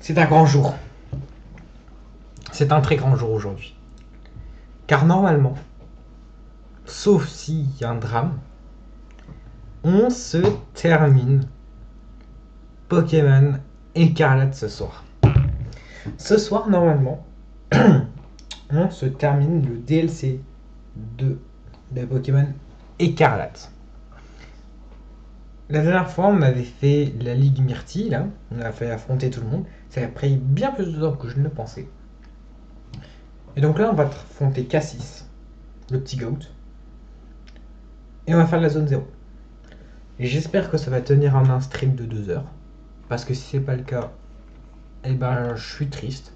C'est un grand jour. C'est un très grand jour aujourd'hui. Car normalement, sauf s'il y a un drame, on se termine Pokémon Écarlate ce soir. Ce soir, normalement, on se termine le DLC 2 de Pokémon Écarlate. La dernière fois, on avait fait la Ligue Myrtille, là. On a fait affronter tout le monde. Ça a pris bien plus de temps que je ne le pensais. Et donc là, on va affronter Cassis, le petit goat. Et on va faire la zone 0. Et j'espère que ça va tenir un stream de 2 heures. Parce que si c'est pas le cas, eh ben je suis triste.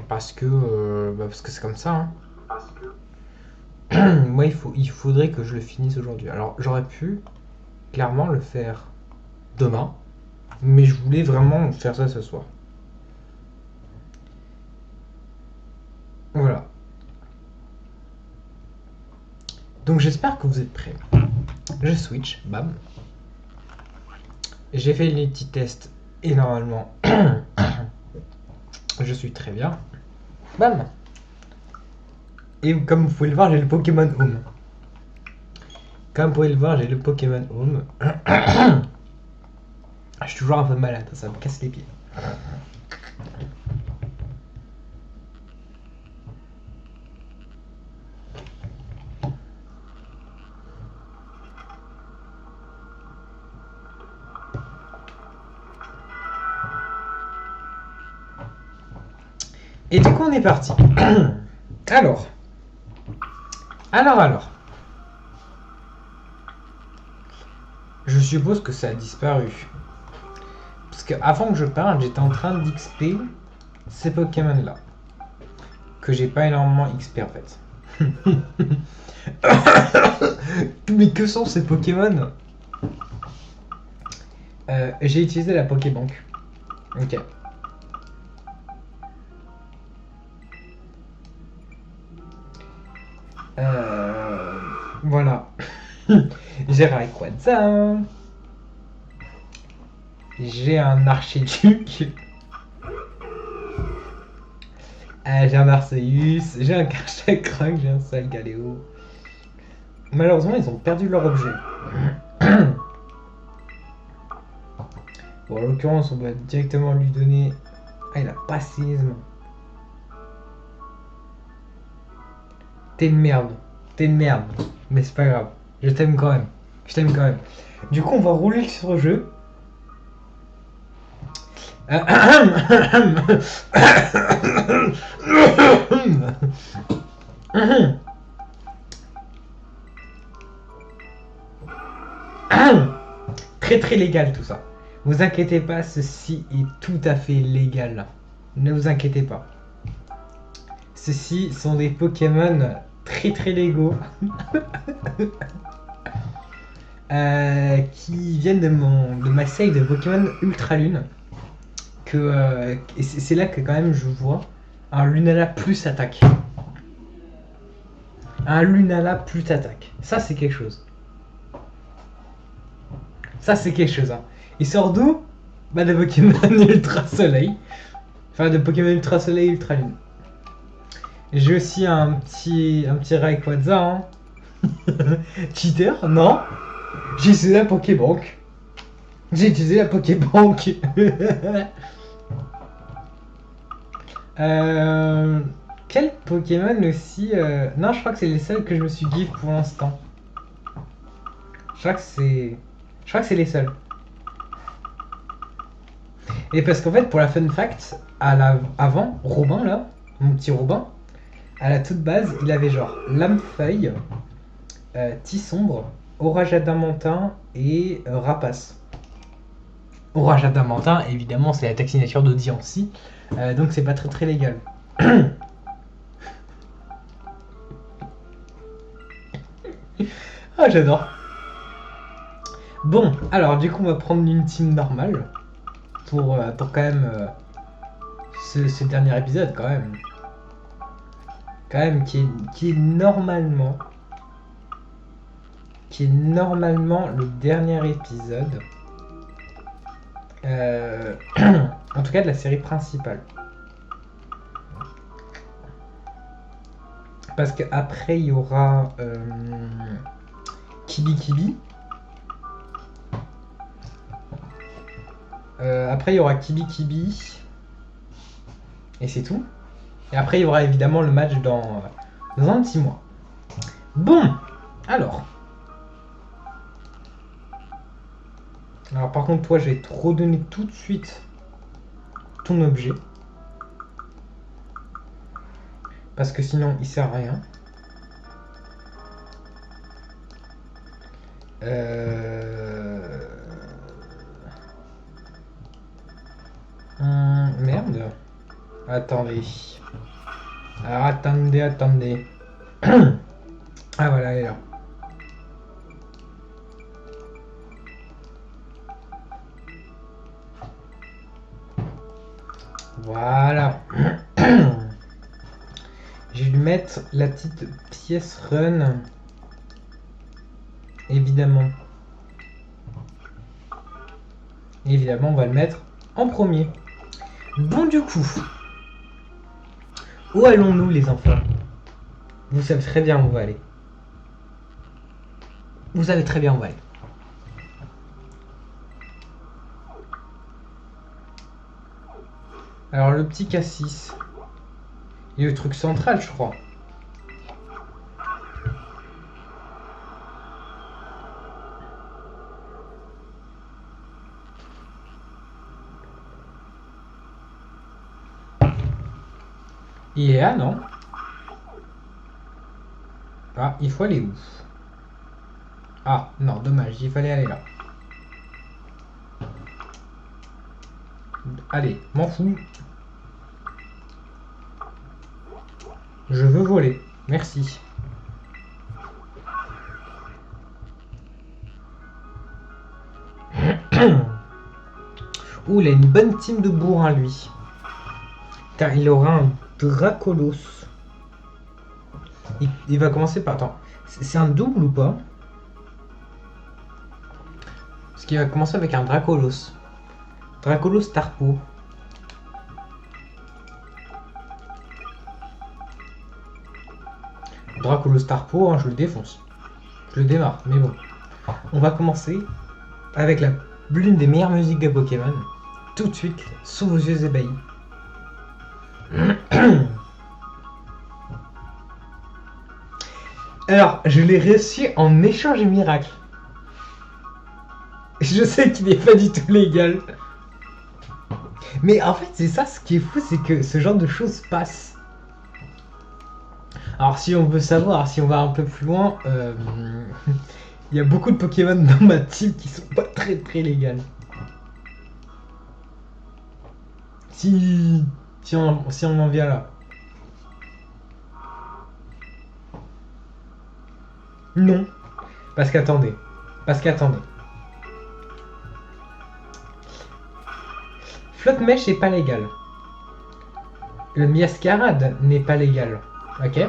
Parce que c'est comme ça. Hein. Moi, il faudrait que je le finisse aujourd'hui. Alors, j'aurais pu clairement le faire demain. Mais je voulais vraiment faire ça ce soir. Voilà. Donc j'espère que vous êtes prêts. Je switch, bam. J'ai fait les petits tests et normalement je suis très bien. Bam. Et comme vous pouvez le voir, j'ai le Pokémon Home. Comme vous pouvez le voir, j'ai le Pokémon Home. Je suis toujours un peu malade, ça me casse les pieds. Et du coup, on est parti. Alors. Je suppose que ça a disparu. Parce que avant que je parle, j'étais en train d'XP ces Pokémon-là. Que j'ai pas énormément XP en fait. Mais que sont ces Pokémon? J'ai utilisé la Pokébank. Ok. Voilà. J'ai Rayquaza. J'ai un Archiduc. J'ai un Arceus. J'ai un Karchakrak. J'ai un Solgaleo. Malheureusement, ils ont perdu leur objet. Bon, en l'occurrence, on va directement lui donner... Ah, il a pas séisme. T'es une merde. Mais c'est pas grave. Je t'aime quand même. Du coup, on va rouler sur le jeu. Très très légal tout ça. Vous inquiétez pas, ceci est tout à fait légal. Ne vous inquiétez pas. Ceci sont des Pokémon très très légaux. Qui viennent de ma save de Pokémon Ultra Lune. Et c'est là que quand même je vois un Lunala plus attaque. Ça c'est quelque chose. Hein. Il sort d'où? Bah de Pokémon Ultra Soleil. Enfin de Pokémon Ultra Soleil Ultra Lune. J'ai aussi un petit Rayquaza. Hein. Cheater? Non. J'ai utilisé la Pokébank. Quel Pokémon aussi Non, je crois que c'est les seuls que je me suis give pour l'instant. Je crois que c'est les seuls. Et parce qu'en fait, pour la fun fact, avant, Robin là, mon petit Robin, à la toute base, il avait genre Lame-Feuille, Tissombre, Orage Adamantin et Rapace. Orage Adamantin, évidemment, c'est la tech signature de Diancie, donc c'est pas très très légal. Ah, j'adore. Bon, alors du coup, on va prendre une team normale pour quand même ce dernier épisode, quand même qui est normalement le dernier épisode En tout cas de la série principale. Parce qu'après il y aura Kibi Kibi. Après il y aura Kibi Kibi. Et c'est tout. Et après il y aura évidemment le match dans un petit mois. Bon, alors par contre toi je vais te redonner tout de suite ton objet. Parce que sinon il sert à rien. Merde. Attendez. Alors attendez. Ah voilà, elle est là. Voilà. Je vais lui mettre la petite pièce run. Évidemment. Évidemment, on va le mettre en premier. Bon, du coup. Où allons-nous, les enfants? Vous savez très bien où on va aller. Vous savez très bien où on va aller. Alors, le petit Cassis. Il est le truc central, je crois. Il est là, non? Ah, il faut aller où? Ah, non, dommage, il fallait aller là. Allez, m'en fous. Je veux voler. Merci. Ouh, il a une bonne team de bourrin, lui. Putain, il aura un Dracolos. Il va commencer par... Attends, c'est un double ou pas? Parce qu'il va commencer avec un Dracolos. Dracolos Tarpo. Dracolos Tarpo, hein, je le défonce. Je le démarre, mais bon. On va commencer avec l'une des meilleures musiques de Pokémon. Tout de suite, sous vos yeux ébahis. Alors, je l'ai reçu en échange miracle. Je sais qu'il n'est pas du tout légal. Mais en fait, c'est ça ce qui est fou, c'est que ce genre de choses passe. Alors, si on veut savoir, si on va un peu plus loin, il y a beaucoup de Pokémon dans ma team qui sont pas très très légales. Si on en vient là. Non. Parce qu'attendez. Flotte-mèche n'est pas légal. Le Miascarade n'est pas légal. Ok.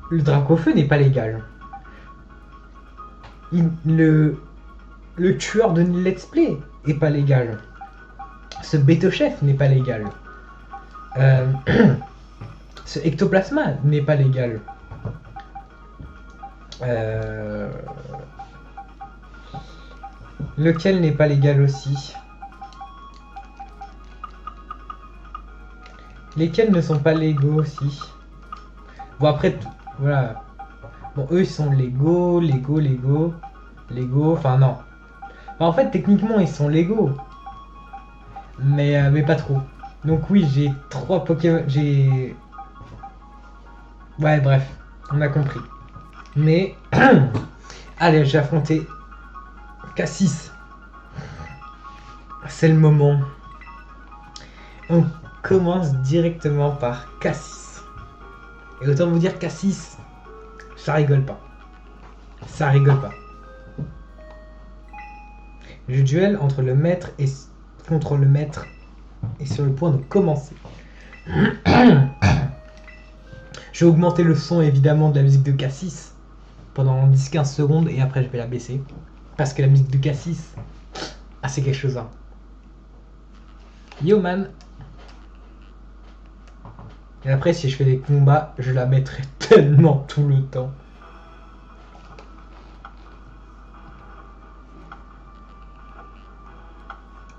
Le Dracofeu n'est pas légal. Le tueur de Let's Play est pas légal. Ce Bêto-chef n'est pas légal. Ce Ectoplasma n'est pas légal. Lequel n'est pas légal aussi? Lesquels ne sont pas légaux aussi? Bon après, voilà. Bon eux ils sont légaux, enfin non. Enfin, en fait techniquement ils sont légaux. Mais pas trop. Donc oui j'ai 3 Pokémon, Ouais bref, on a compris. Mais... Allez, j'ai affronté Cassis. C'est le moment. On commence directement par Cassis. Et autant vous dire Cassis, ça rigole pas. Ça rigole pas. Le duel entre le maître et contre le maître est sur le point de commencer. Je vais augmenter le son évidemment de la musique de Cassis pendant 10-15 secondes et après je vais la baisser. Parce que la musique de Cassis, ah c'est quelque chose hein. Yo man. Et après si je fais des combats, je la mettrai tellement tout le temps.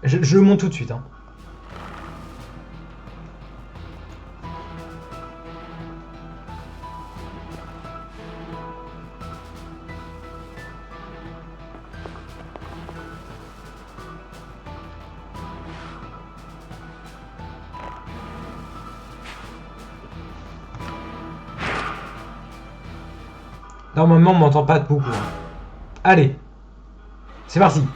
Je le monte tout de suite hein. Normalement, on m'entend pas beaucoup. Allez, c'est parti.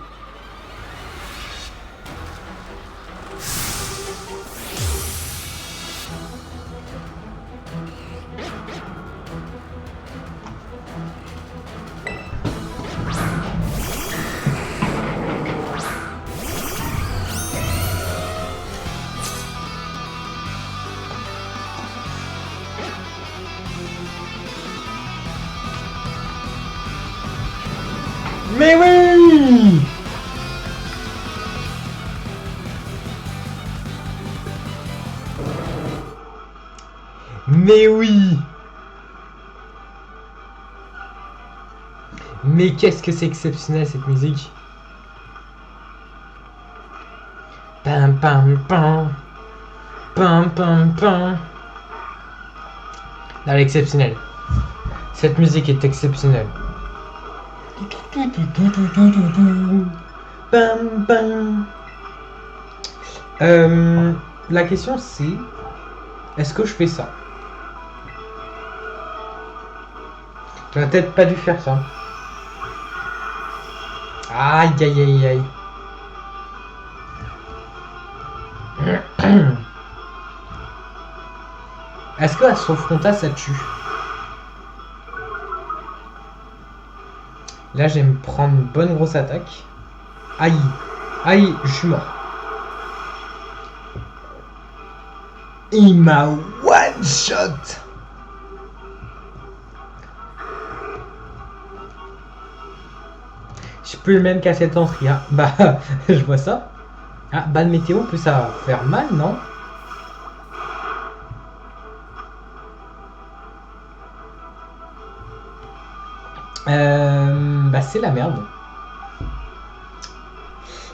Mais oui! Mais oui! Mais qu'est-ce que c'est exceptionnel cette musique! Pam pam pam! Pam pam pam! Elle est exceptionnelle. Cette musique est exceptionnelle. Bam, bam. La question c'est, est-ce que je fais ça? J'aurais peut-être pas dû faire ça. Aïe aïe aïe aïe. Est-ce que à son frontal ça tue? Là, je vais me prendre une bonne grosse attaque. Aïe. Aïe, je suis mort. Il m'a one shot. Je peux même casser le entrée. Hein. Bah, je vois ça. Ah, balle météo, peut ça faire mal, non? Bah c'est la merde.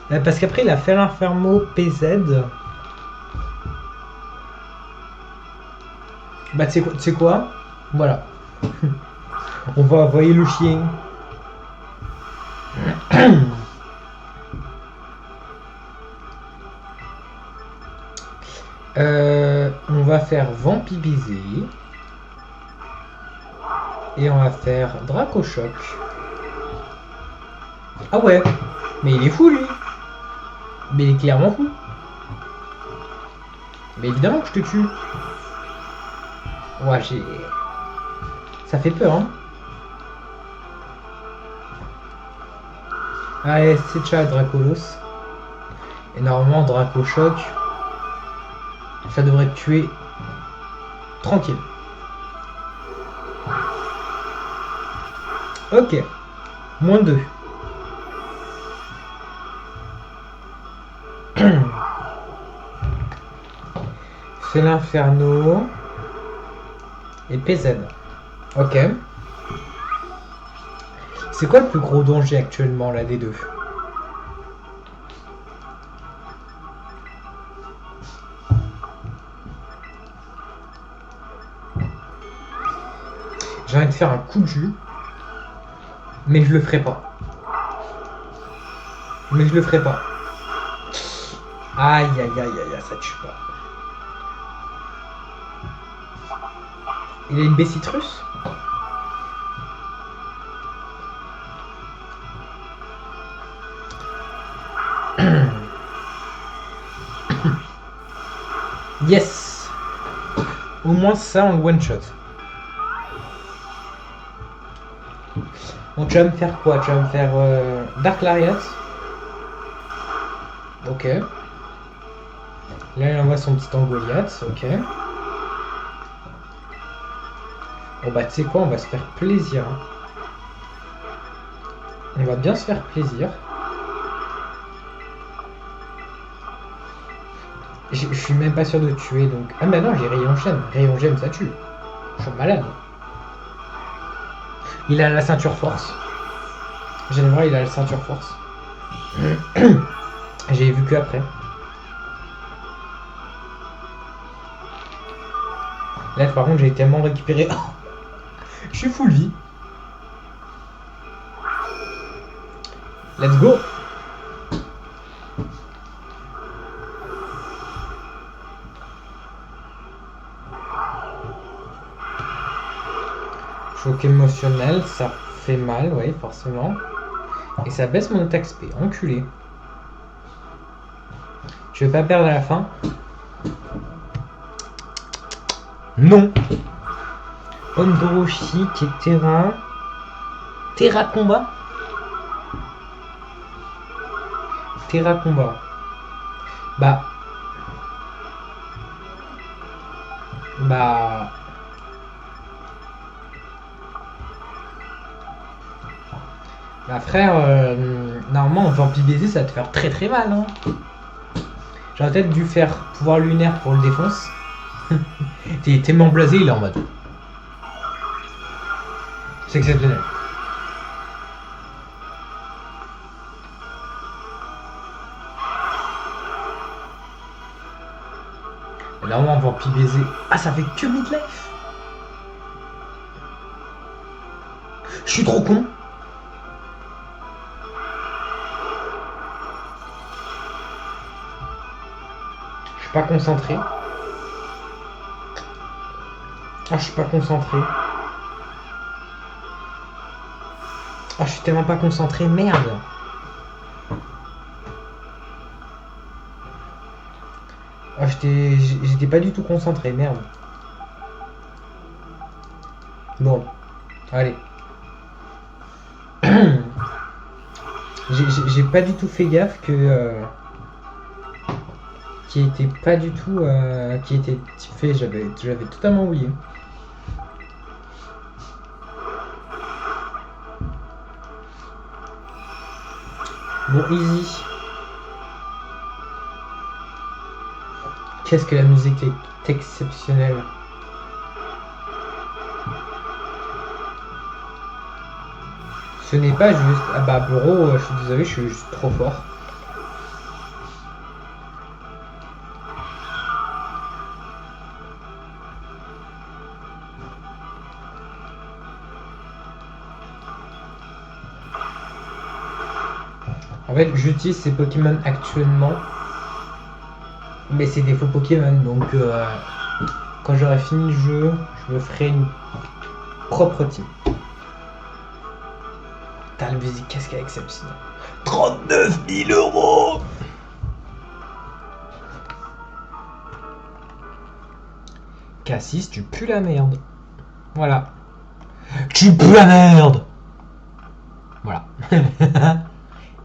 Parce qu'après il a fait l'infermo PZ. Bah tu sais quoi? Voilà. On va envoyer le chien. On va faire Vampirisé. Et on va faire Dracochoc. Ah ouais, mais il est fou lui. Mais il est clairement fou. Mais évidemment que je te tue. Ouais, j'ai... Ça fait peur, hein. Allez, c'est déjà Dracolos. Et normalement, Dracochoc, ça devrait te tuer tranquille. Ok. Moins 2. C'est l'inferno. Et PZ. Ok. C'est quoi le plus gros danger actuellement là des deux? J'ai envie de faire un coup de jus. Mais je le ferai pas. Mais je le ferai pas. Aïe aïe aïe aïe, ça tue pas. Il a une baie citrus? Yes. Au moins ça en one shot. Donc tu vas me faire quoi? Tu vas me faire Dark Lariat. Ok. Là il envoie son petit Goliath. Ok. Bon bah tu sais quoi, on va se faire plaisir. Hein. On va bien se faire plaisir. Je suis même pas sûr de tuer donc. Ah mais non, j'ai rayon gemme. Rayon gemme ça tue. Je suis malade. Il a la ceinture force. J'allais voir, il a la ceinture force. J'ai vu que après. Là par contre j'ai tellement récupéré. Je suis full vie. Let's go. Choc émotionnel, ça fait mal, oui, forcément. Et ça baisse mon attaque SP, enculé. Je vais pas perdre à la fin. Non. Ondoroshi qui est terrain. Terra combat. Terra combat. Bah. Bah frère, normalement en vampire baiser ça va te faire très très mal. Hein. J'aurais peut-être dû faire pouvoir lunaire pour le défonce. T'es tellement blasé, il est en mode. C'est exceptionnel. Et normalement vampire baiser. Ah ça fait que midlife. Je suis trop con. Pas concentré. Ah, je suis pas concentré. Ah, je suis tellement pas concentré, merde. Ah, j'étais pas du tout concentré, merde. Bon, allez. J'ai pas du tout fait gaffe que... qui était pas du tout qui était fait, j'avais totalement oublié. Bon, easy. Qu'est-ce que la musique est exceptionnelle. Ce n'est pas juste... Ah bah bro, je suis désolé, je suis juste trop fort. En fait, j'utilise ces Pokémon actuellement, mais c'est des faux Pokémon, donc quand j'aurai fini le jeu, je me ferai une propre team. T'as la musique, qu'est-ce qu'elle est exceptionnelle. 39 000 €. Cassis, tu pues la merde. Voilà. Tu pues la merde. Voilà.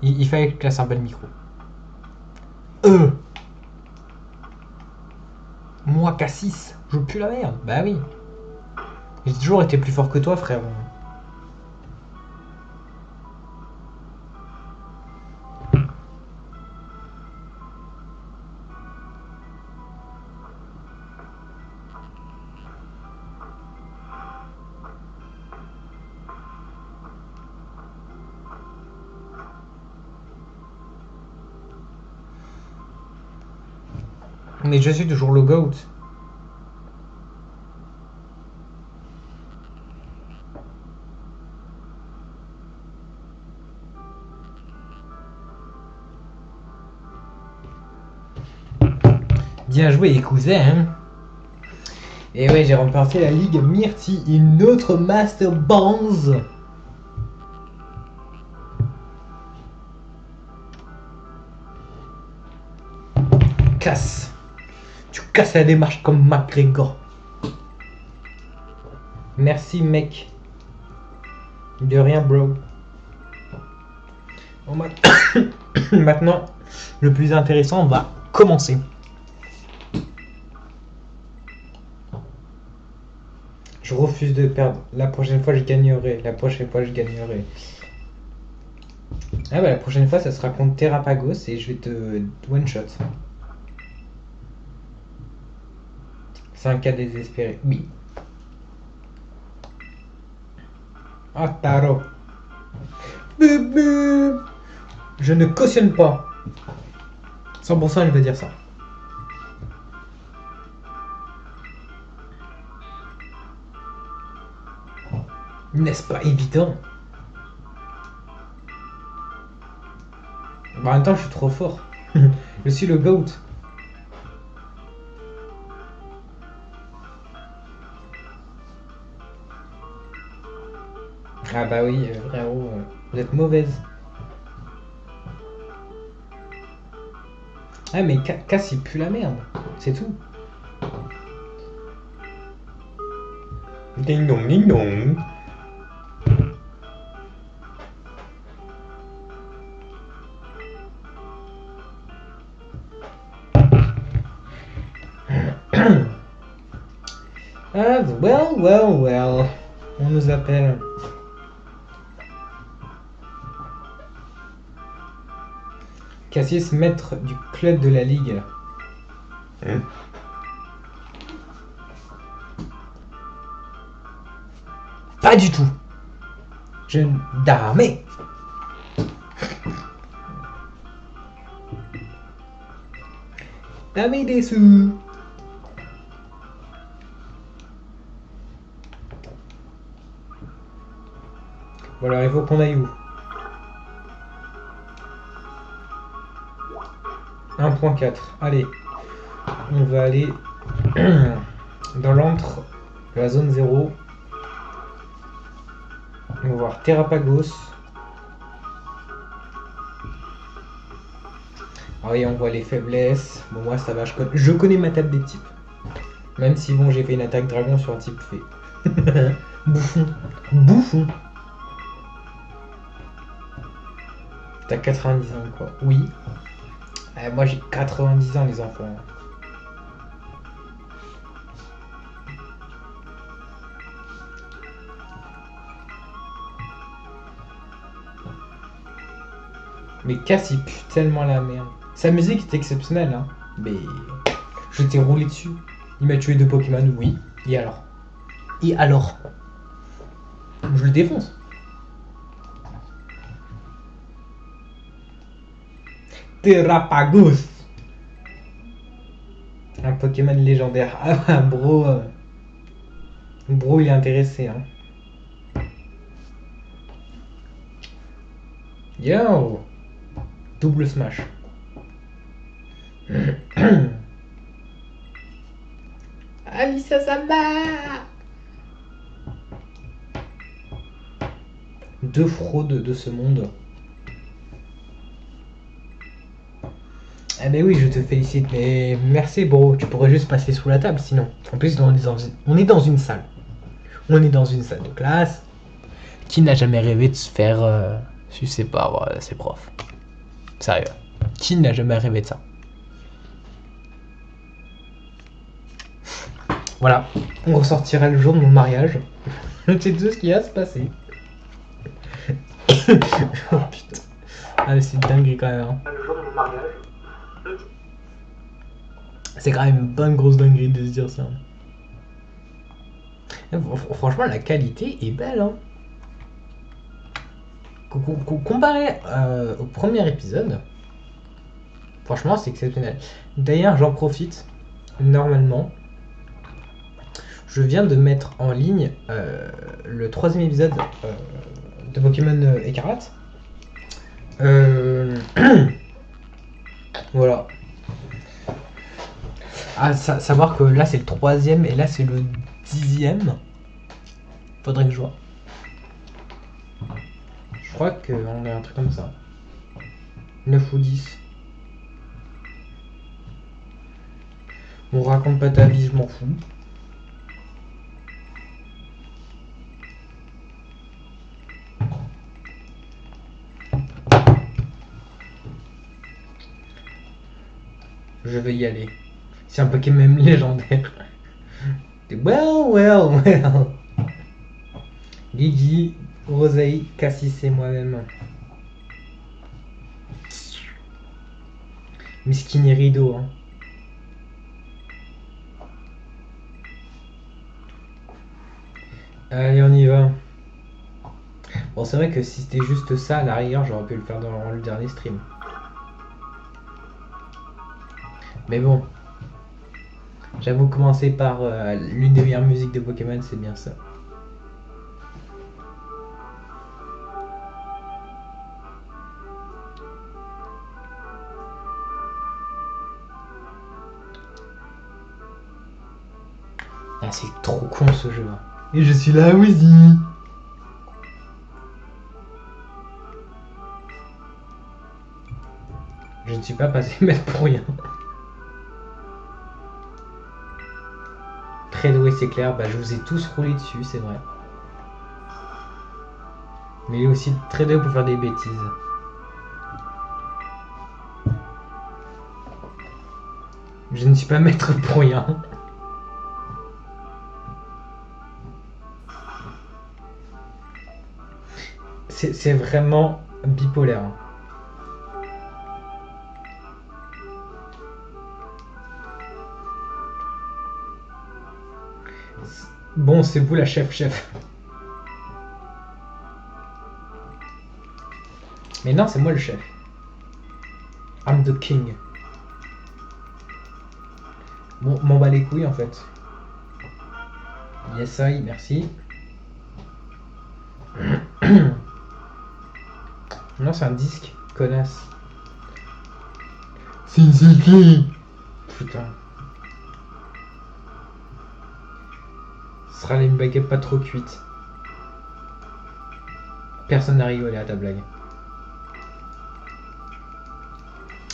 Il fallait que je classe un peu le micro. Moi, Cassis, je pue la merde. Bah oui. J'ai toujours été plus fort que toi, frère. Mais je suis toujours le GOAT. Bien joué, les cousins. Et ouais, j'ai remporté la Ligue Myrtille, une autre Master Bronze. Casse. Tu casses la démarche comme McGregor. Merci, mec. De rien, bro. Bon, maintenant, le plus intéressant va commencer. Je refuse de perdre. La prochaine fois, je gagnerai. La prochaine fois, je gagnerai. Ah bah la prochaine fois ça sera contre Terrapagos et je vais te one shot. C'est un cas désespéré. Oui. Ah Taro. Je ne cautionne pas. 100% il va dire ça. N'est-ce pas évident? Bah, en même temps je suis trop fort. Je suis le GOAT. Ah bah oui, frérot, vous êtes mauvaise. Ah mais Cass il pue la merde, c'est tout. Ding dong ding dong. Ah well. On nous appelle. Cassius, maître du club de la ligue. Hein? Pas du tout. Je... Damé. Damé des sous. Bon alors il faut qu'on aille où? 1.4. Allez. On va aller dans l'antre de la zone 0. On va voir Terrapagos. Ah oui, on voit les faiblesses. Bon, moi ça va, je connais ma table des types. Même si bon, j'ai fait une attaque dragon sur un type fée. Bouffon. T'as 90 ans quoi. Oui. Moi j'ai 90 ans les enfants. Mais Cass il pue tellement la merde. Sa musique est exceptionnelle hein. Mais je t'ai roulé dessus. Il m'a tué 2 Pokémon, oui. Et alors? Je le défonce. Terrapagos. Un Pokémon légendaire. Ah bro. Bro il est intéressé hein. Yo. Double smash. Alicia Samba. 2 fraudes de ce monde. Ah ben oui, je te félicite, mais merci bro, tu pourrais juste passer sous la table sinon. En plus, on est dans une salle. On est dans une salle de classe. Qui n'a jamais rêvé de se faire sucer par ses profs? Sérieux. Qui n'a jamais rêvé de ça? Voilà, on ressortira le jour de mon mariage. C'est tout ce qui va se passer. Oh putain. Ah, c'est dingue quand même. Hein. Le jour de mon mariage. C'est quand même une bonne grosse dinguerie de se dire ça. Franchement, la qualité est belle. Hein. Comparé au premier épisode, franchement, c'est exceptionnel. D'ailleurs, j'en profite. Normalement, je viens de mettre en ligne le 3e épisode de Pokémon Écarlate. Voilà. À savoir que là c'est le 3e et là c'est le 10e. Faudrait que je vois. Je crois qu'on a un truc comme ça. 9 ou 10. On raconte pas ta vie, je m'en fous. Je vais y aller. C'est un Pokémon légendaire. Well. Gigi, Rosei, Cassis et moi-même. Miskin et rideau. Hein. Allez, on y va. Bon, c'est vrai que si c'était juste ça, à la rigueur, j'aurais pu le faire dans le dernier stream. Mais bon, j'avoue, commencer par l'une des meilleures musiques de Pokémon, c'est bien ça. Ah, c'est trop con ce jeu. Hein. Et je suis là aussi. Je ne suis pas passé maître pour rien. Très doué, c'est clair. Bah, je vous ai tous roulé dessus, c'est vrai. Mais il est aussi très doué pour faire des bêtises. Je ne suis pas maître pour rien. C'est vraiment bipolaire. Hein. Bon, c'est vous la chef. Mais non, c'est moi le chef. I'm the king. Bon, m'en bat les couilles en fait. Yes, I, merci. Non, c'est un disque, connasse. C'est une cyclie. Putain. Ce sera une baguette pas trop cuite. Personne n'a rigolé à ta blague.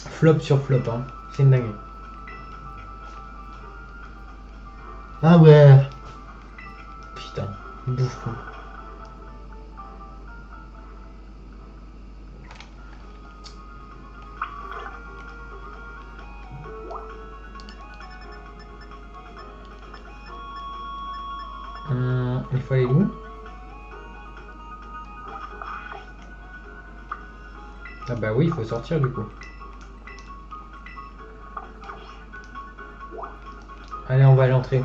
Flop sur flop, hein. C'est une dinguerie. Ah ouais. Putain, bouffon. Il faut aller où? Ah bah oui, il faut sortir du coup. Allez, on va à l'entrée.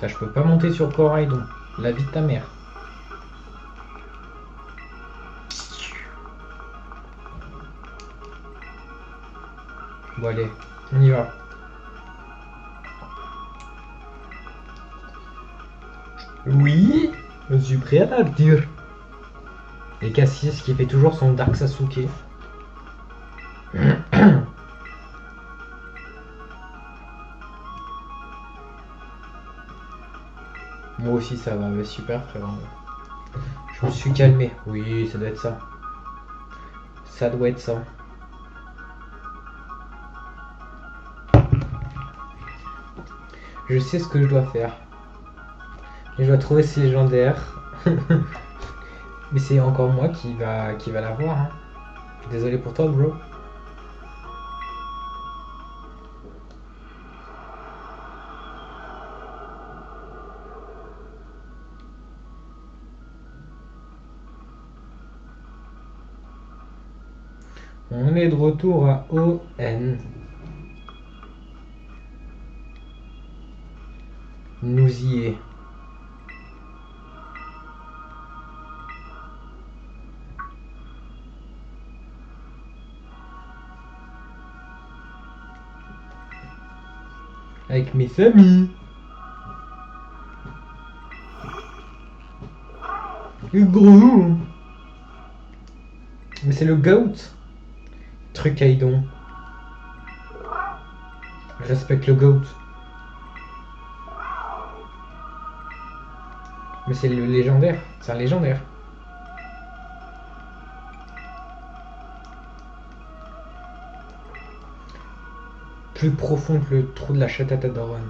Je peux pas monter sur Corail, la vie de ta mère. Bon allez, on y va. Oui, je suis prêt à partir. Et Cassis qui fait toujours son Dark Sasuke. Moi aussi ça va, mais super frère. Je me suis calmé. Oui, ça doit être ça. Ça doit être ça. Je sais ce que je dois faire. Et je dois trouver ce légendaire. Mais c'est encore moi qui va l'avoir. Hein. Désolé pour toi, bro. On est de retour à ON. Nous y est. Avec mes amis. Le gros. Mais c'est le goat. Truc Aidon. Respecte le goat. Mais c'est le légendaire. C'est un légendaire. Plus profond que le trou de la chatte à Tadaron.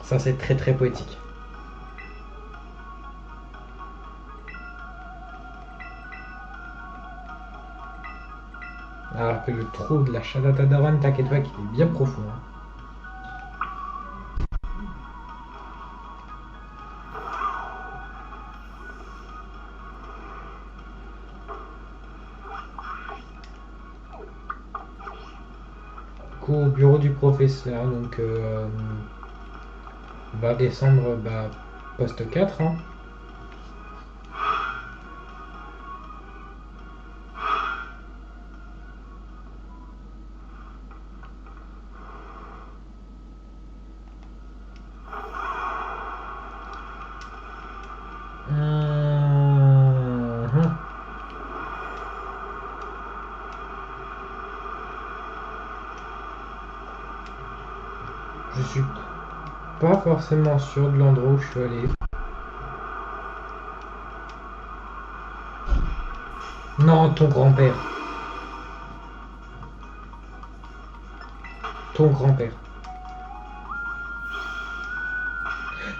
Ça c'est très très poétique. Alors que le trou de la chatte à Tadaron, t'inquiète pas qu'il est bien profond. Hein. coup au bureau du professeur. Donc on va descendre poste 4. Hein. Je suis pas forcément sûr de l'endroit où je suis allé. Non, ton grand-père. Ton grand-père.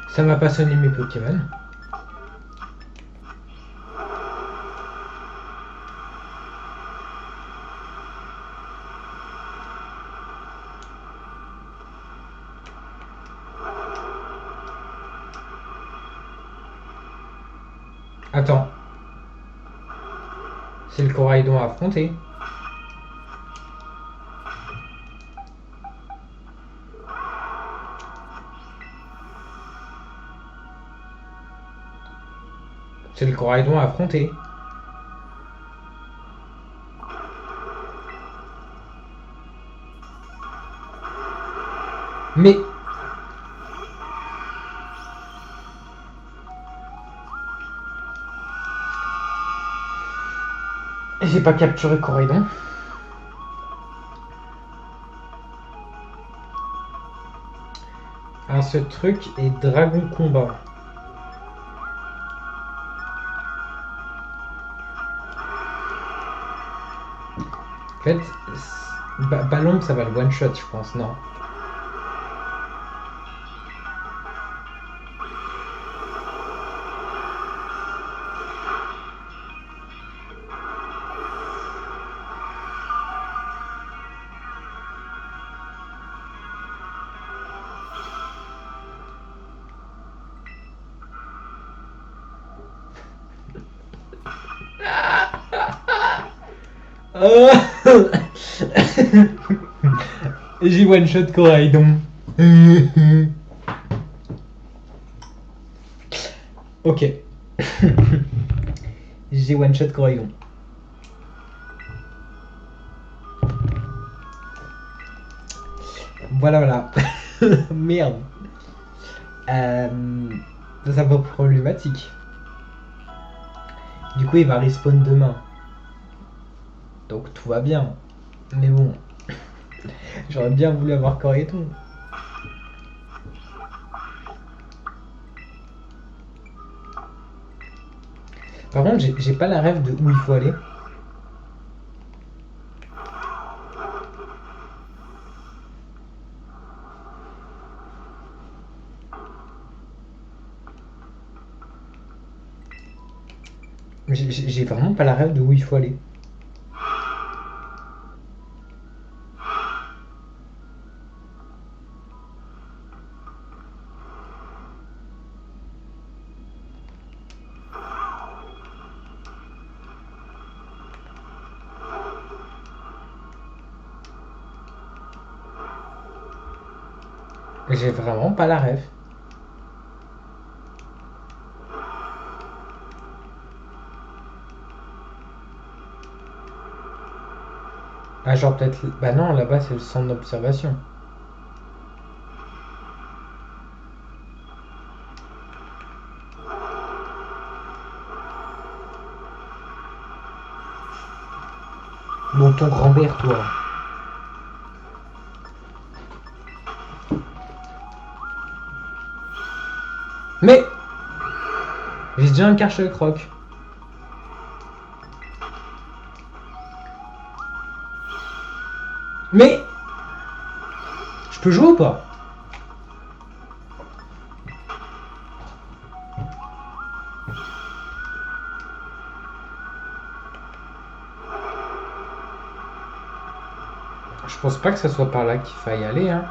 Ça m'a pas sonné mes Pokémon. Attends. C'est le Coraidon à affronter. C'est le Coraidon à affronter. Mais... J'ai pas capturé Coraidon. Alors ce truc est Dragon Combat. En fait, Ballon, ça va le one shot, je pense, non? J'ai one shot Coraidon. Ok. J'ai one shot Coraidon. Voilà. Merde. Ça va problématique. Du coup, il va respawn demain. Donc tout va bien. Mais bon. J'aurais bien voulu avoir Coraidon. Par contre, j'ai pas la rêve de où il faut aller. J'ai vraiment pas la rêve de où il faut aller. J'ai vraiment pas la rêve. Ah, genre peut-être... Bah non, là-bas c'est le centre d'observation. Bon, ton grand-père, toi. Mais j'ai déjà un Karchel-Croc. Mais je peux jouer ou pas? Je pense pas que ce soit par là qu'il faille aller, hein.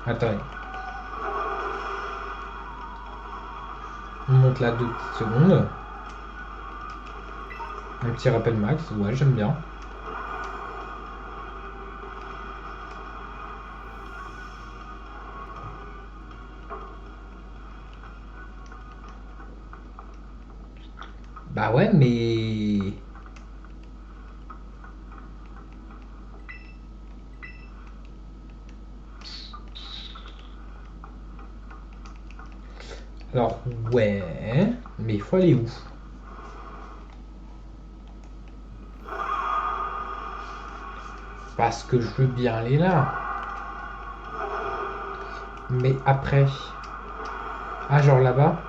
Attendez. On monte là 2 petites secondes. Un petit rappel max, ouais, j'aime bien. Bah ouais, mais... Alors, ouais... Mais il faut aller où? Parce que je veux bien aller là. Mais après... Ah, genre là-bas?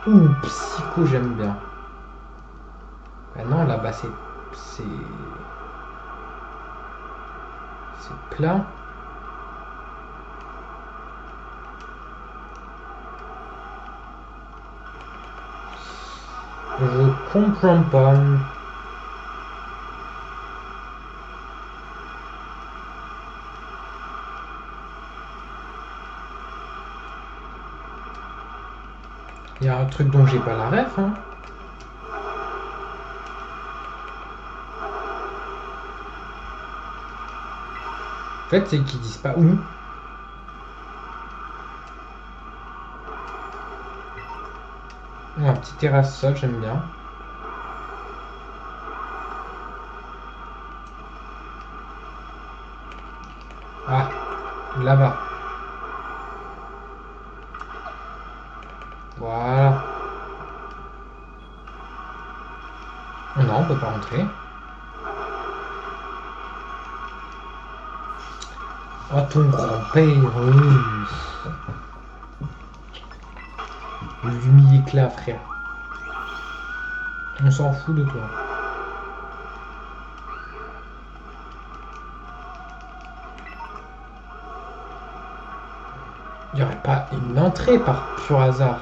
Ouh, Psycho, j'aime bien. Ah non, là-bas, c'est... C'est plat. Je comprends pas. Il y a un truc dont j'ai pas la ref, hein. En fait, c'est qu'ils disent pas où. Un petit terrasse sol, j'aime bien. Ah, là-bas. Voilà. Non, on peut pas rentrer. Oh, ton grand-père, oui. L'humilier frère. On s'en fout de toi. Il n'y aurait pas une entrée par pur hasard.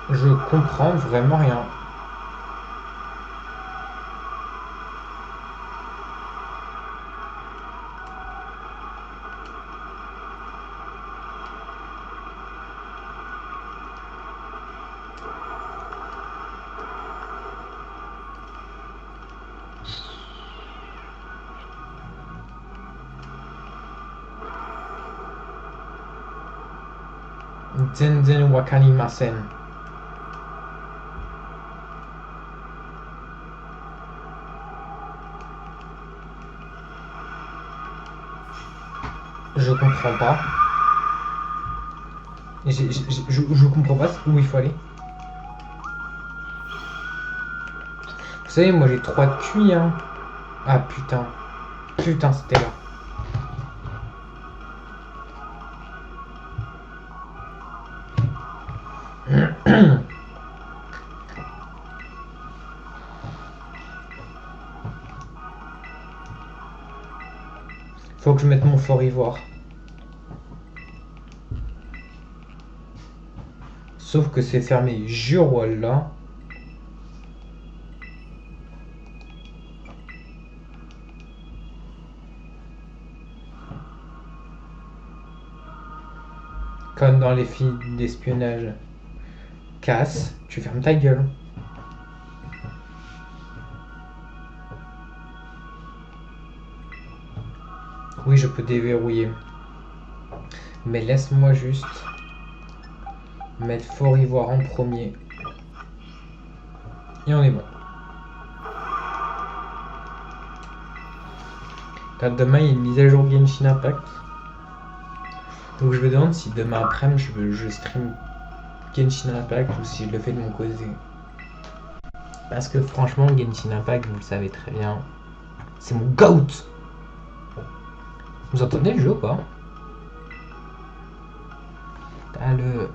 Je comprends vraiment rien. Zenzen wakarimasen. Je comprends pas. Je comprends pas où il faut aller. Vous savez, moi j'ai 3 de QI, hein. Ah putain. Putain, c'était là. Faut que je mette mon fort ivoire. Sauf que c'est fermé. Jure, voilà. Comme dans les films d'espionnage. Casse, tu fermes ta gueule. Oui, je peux déverrouiller. Mais laisse-moi juste mettre fort ivoire en premier. Et on est bon. Demain, il y a une mise à jour Genshin Impact. Donc je me demande si demain après-midi je stream Genshin Impact ou si je le fais de mon côté. Parce que franchement, Genshin Impact, vous le savez très bien, c'est mon GOAT. Vous entendez le jeu ou pas? T'as le...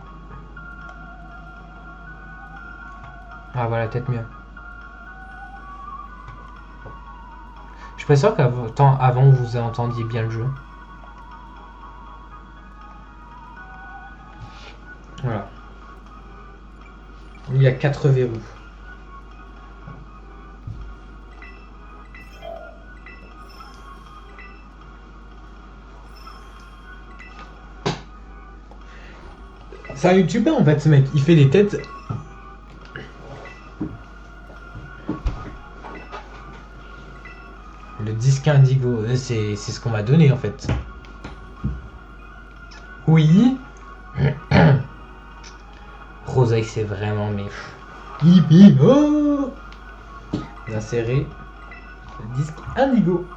Ah voilà, peut-être mieux. suis pas sûr qu'avant vous entendiez bien le jeu. Voilà. Il y a 4 verrous. C'est un youtubeur en fait ce mec, il fait des têtes. Le disque indigo, c'est ce qu'on m'a donné en fait. Oui. Rosaï c'est vraiment mais... Hippie oh. Insérer le disque indigo.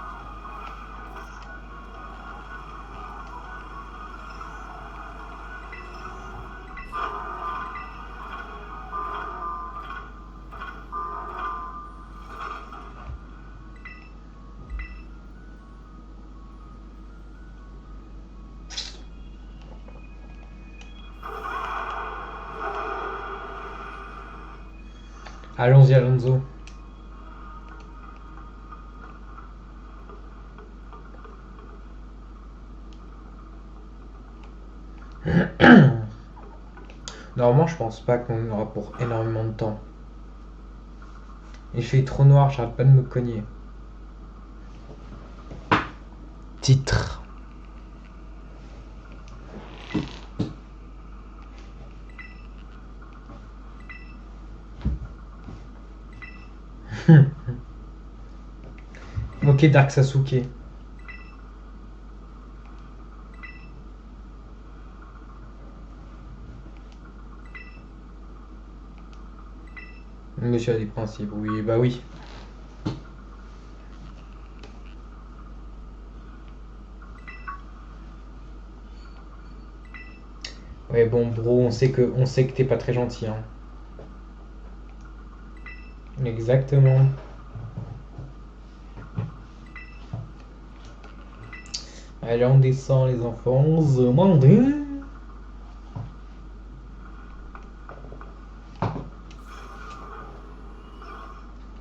Allons-y Alonso. Normalement je pense pas qu'on aura pour énormément de temps. Il fait trop noir, j'arrête pas de me cogner. Titre. Ok Dark Sasuke. Monsieur a des principes, oui, bah oui. Ouais bon bro, on sait que t'es pas très gentil hein. Exactement. Allez on descend les enfants, on se demande.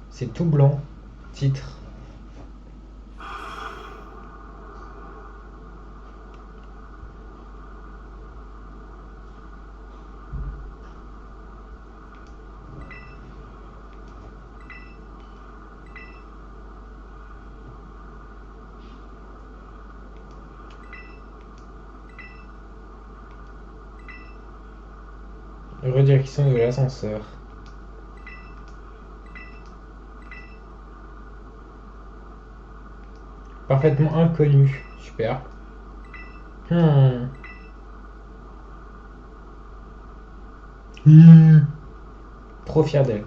C'est tout blanc. Titre. Redirection de l'ascenseur. Parfaitement inconnu. Super. Trop fier d'elle.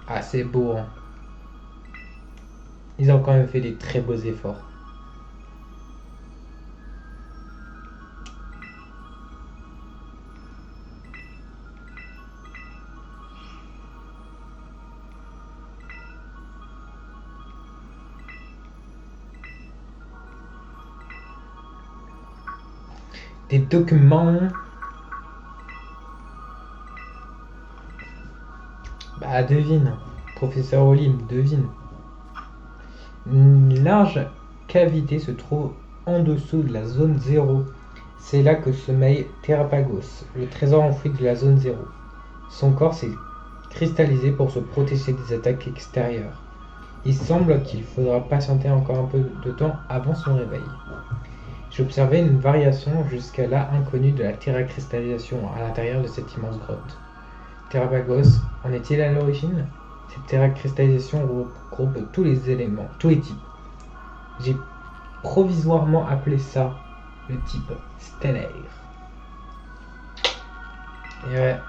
Ah, c'est beau, hein. Ils ont quand même fait des très beaux efforts. Des documents. Bah, devine. Professeur Olim, devine. Une large cavité se trouve en dessous de la zone 0. C'est là que sommeille Terrapagos, le trésor enfoui de la zone 0. Son corps s'est cristallisé pour se protéger des attaques extérieures. Il semble qu'il faudra patienter encore un peu de temps avant son réveil. J'observais une variation jusqu'à là inconnue de la terracristallisation à l'intérieur de cette immense grotte. Terrapagos en est-il à l'origine? Cette terracristallisation regroupe tous les éléments, tous les types. J'ai provisoirement appelé ça le type stellaire. Et ouais,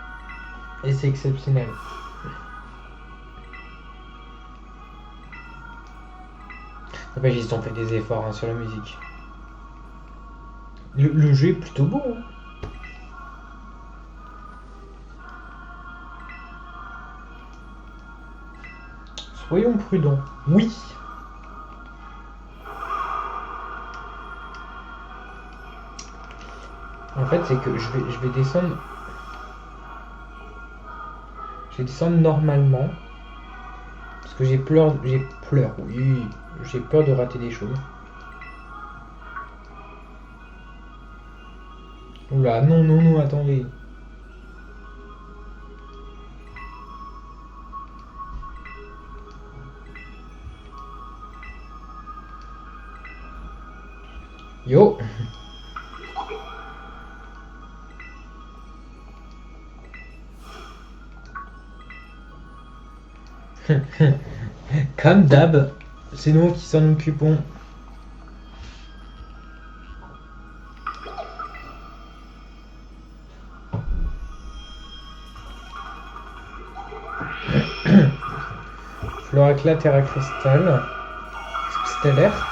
et c'est exceptionnel. Après, ils ont fait des efforts hein, sur la musique. Le jeu est plutôt beau. Hein. Soyons prudents. Oui. En fait, c'est que je vais descendre. Je vais descendre normalement. Parce que oui. J'ai peur de rater des choses. Oula, non, non, non, attendez. Yo. Comme d'hab, c'est nous qui s'en occupons. Floracla, Terra Cristal, Stellaire.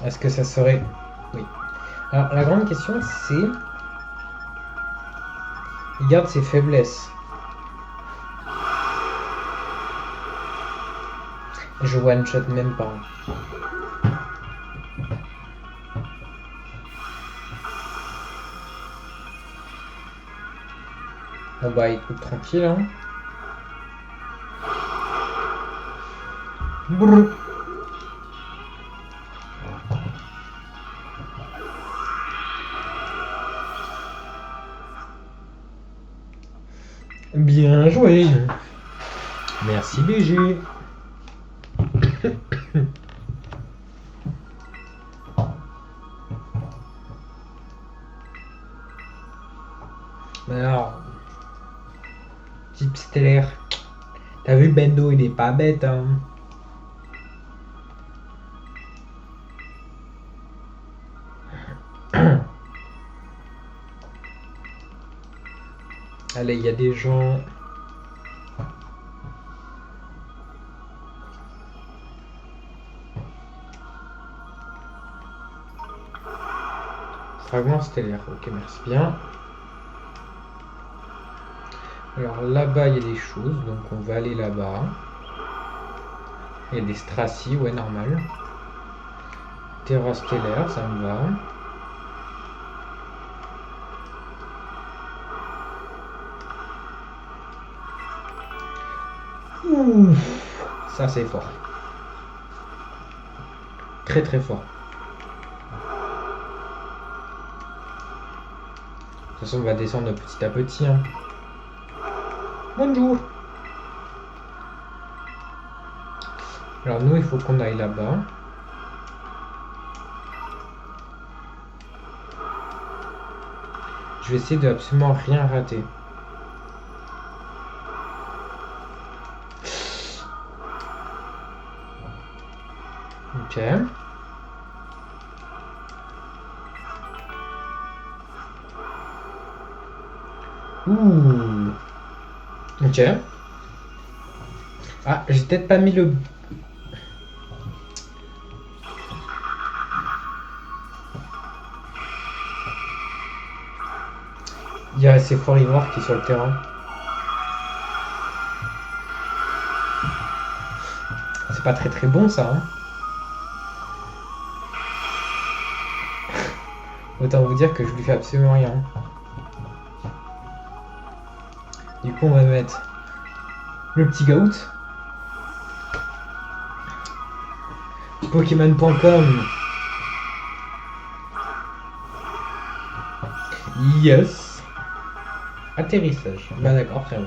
Est-ce que ça serait... Oui. Alors, la grande question, c'est... Il garde ses faiblesses. Je one-shot même pas. Bon bah écoute, tranquille hein. Brrr. Bien joué. Merci BG. Alors, type stellaire. T'as vu Bendo, il est pas bête hein. Allez, il y a des gens. Fragment stellaire, ok, merci bien. Alors là-bas, il y a des choses, donc on va aller là-bas. Il y a des stracies, ouais, normal. Terra stellaire, ça me va. Ouf, ça c'est fort. Très très fort. De toute façon, on va descendre petit à petit. Hein. Bonjour. Alors nous, il faut qu'on aille là-bas. Je vais essayer de absolument rien rater. Ok. Ouh. Ok. Ah, j'ai peut-être pas mis le... Il y a assez fort Ivoire qui est sur le terrain. C'est pas très très bon ça. Hein. Autant vous dire que je lui fais absolument rien. Du coup, on va mettre le petit goat. Pokémon.com. Yes. Atterrissage. Bah d'accord, frérot.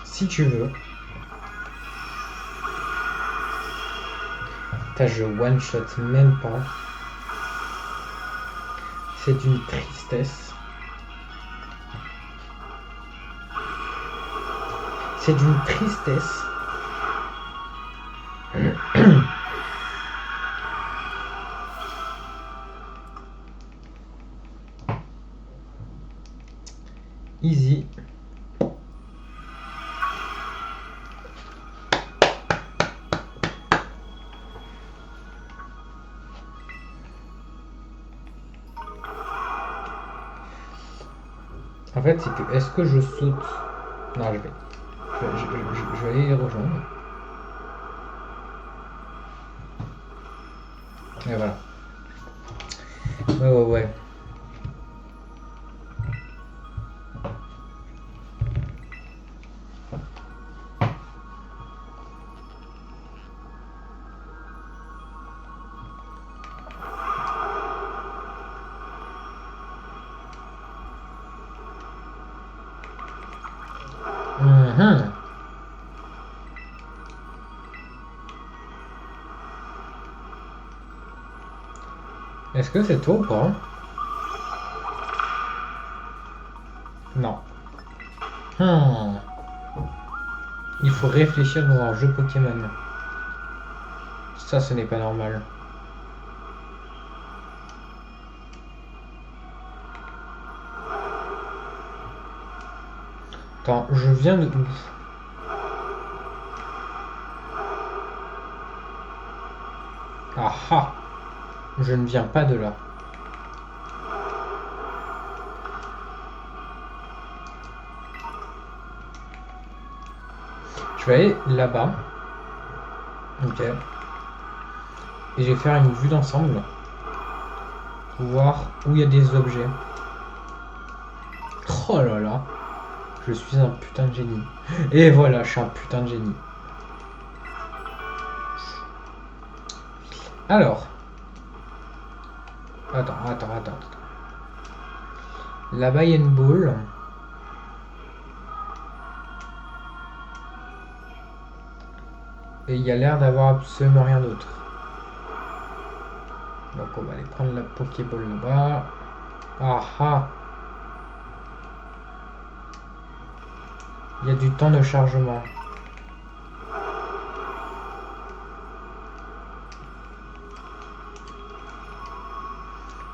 Si tu veux. Je one shot même pas. C'est d'une tristesse. C'est d'une tristesse. Easy. En fait, c'est que est-ce que je saute? Non, je vais aller les rejoindre. Et voilà. Ouais. Mhm. Est-ce que c'est toi ou pas? Non. Hmm. Il faut réfléchir dans un jeu Pokémon. Ça, ce n'est pas normal. Attends, je viens de où? Ah ah! Je ne viens pas de là. Je vais aller là-bas. Ok. Et je vais faire une vue d'ensemble. Pour voir où il y a des objets. Oh là là. Je suis un putain de génie. Et voilà, je suis un putain de génie. Alors. Attends. Là-bas, il y a une boule. Et il y a l'air d'avoir absolument rien d'autre. Donc on va aller prendre la Pokéball là-bas. Ah ah! Il y a du temps de chargement.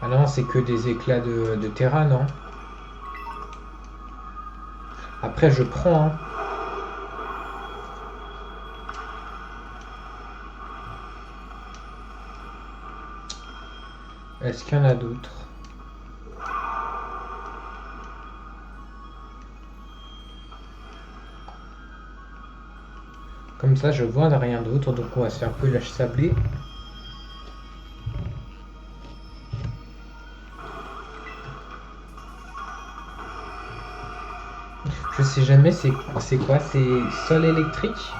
Ah non, c'est que des éclats de terrain, non? Après, je prends, hein. Est-ce qu'il y en a d'autres? Comme ça, je vois rien d'autre, donc on va se faire un peu lâche sablé. Je sais jamais c'est quoi, c'est sol électrique?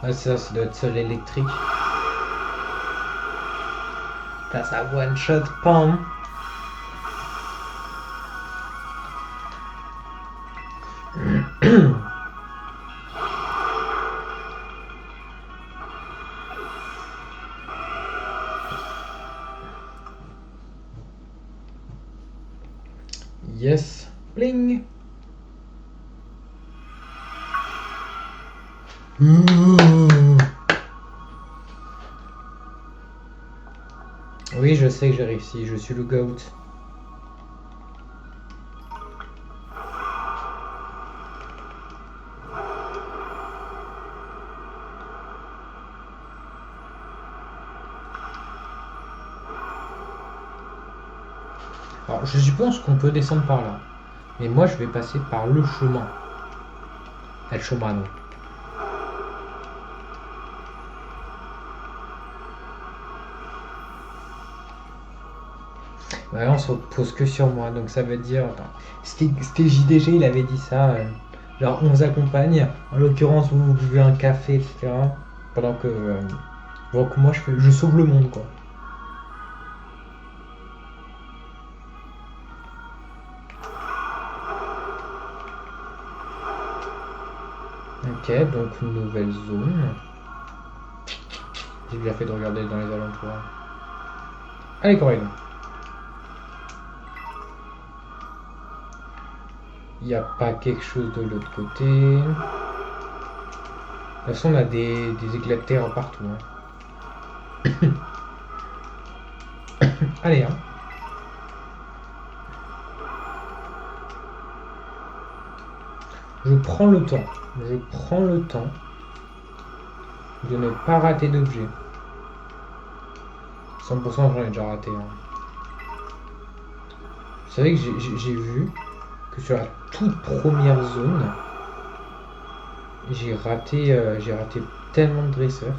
Ouais, ça doit être sol électrique. T'as ça one shot, pam! Yes, bling! Oui, je sais que j'ai réussi, je suis le GOAT. Alors, je suppose qu'on peut descendre par là. Mais moi, je vais passer par le chemin. El Chomano. Bah là, on se repose que sur moi, donc ça veut dire. Attends. C'était JDG, il avait dit ça. Genre, on vous accompagne. En l'occurrence, vous buvez un café, etc. Pendant que. Donc, moi, je sauve le monde, quoi. Ok, donc une nouvelle zone. J'ai bien fait de regarder dans les alentours. Allez, Corinne. Il n'y a pas quelque chose de l'autre côté. De toute façon, on a des éclats de terre partout. Hein. Allez, hein. Je prends le temps. Je prends le temps de ne pas rater d'objet. 100% j'en ai déjà raté. Hein. Vous savez que j'ai vu que sur la toute première zone, j'ai raté tellement de dresseurs.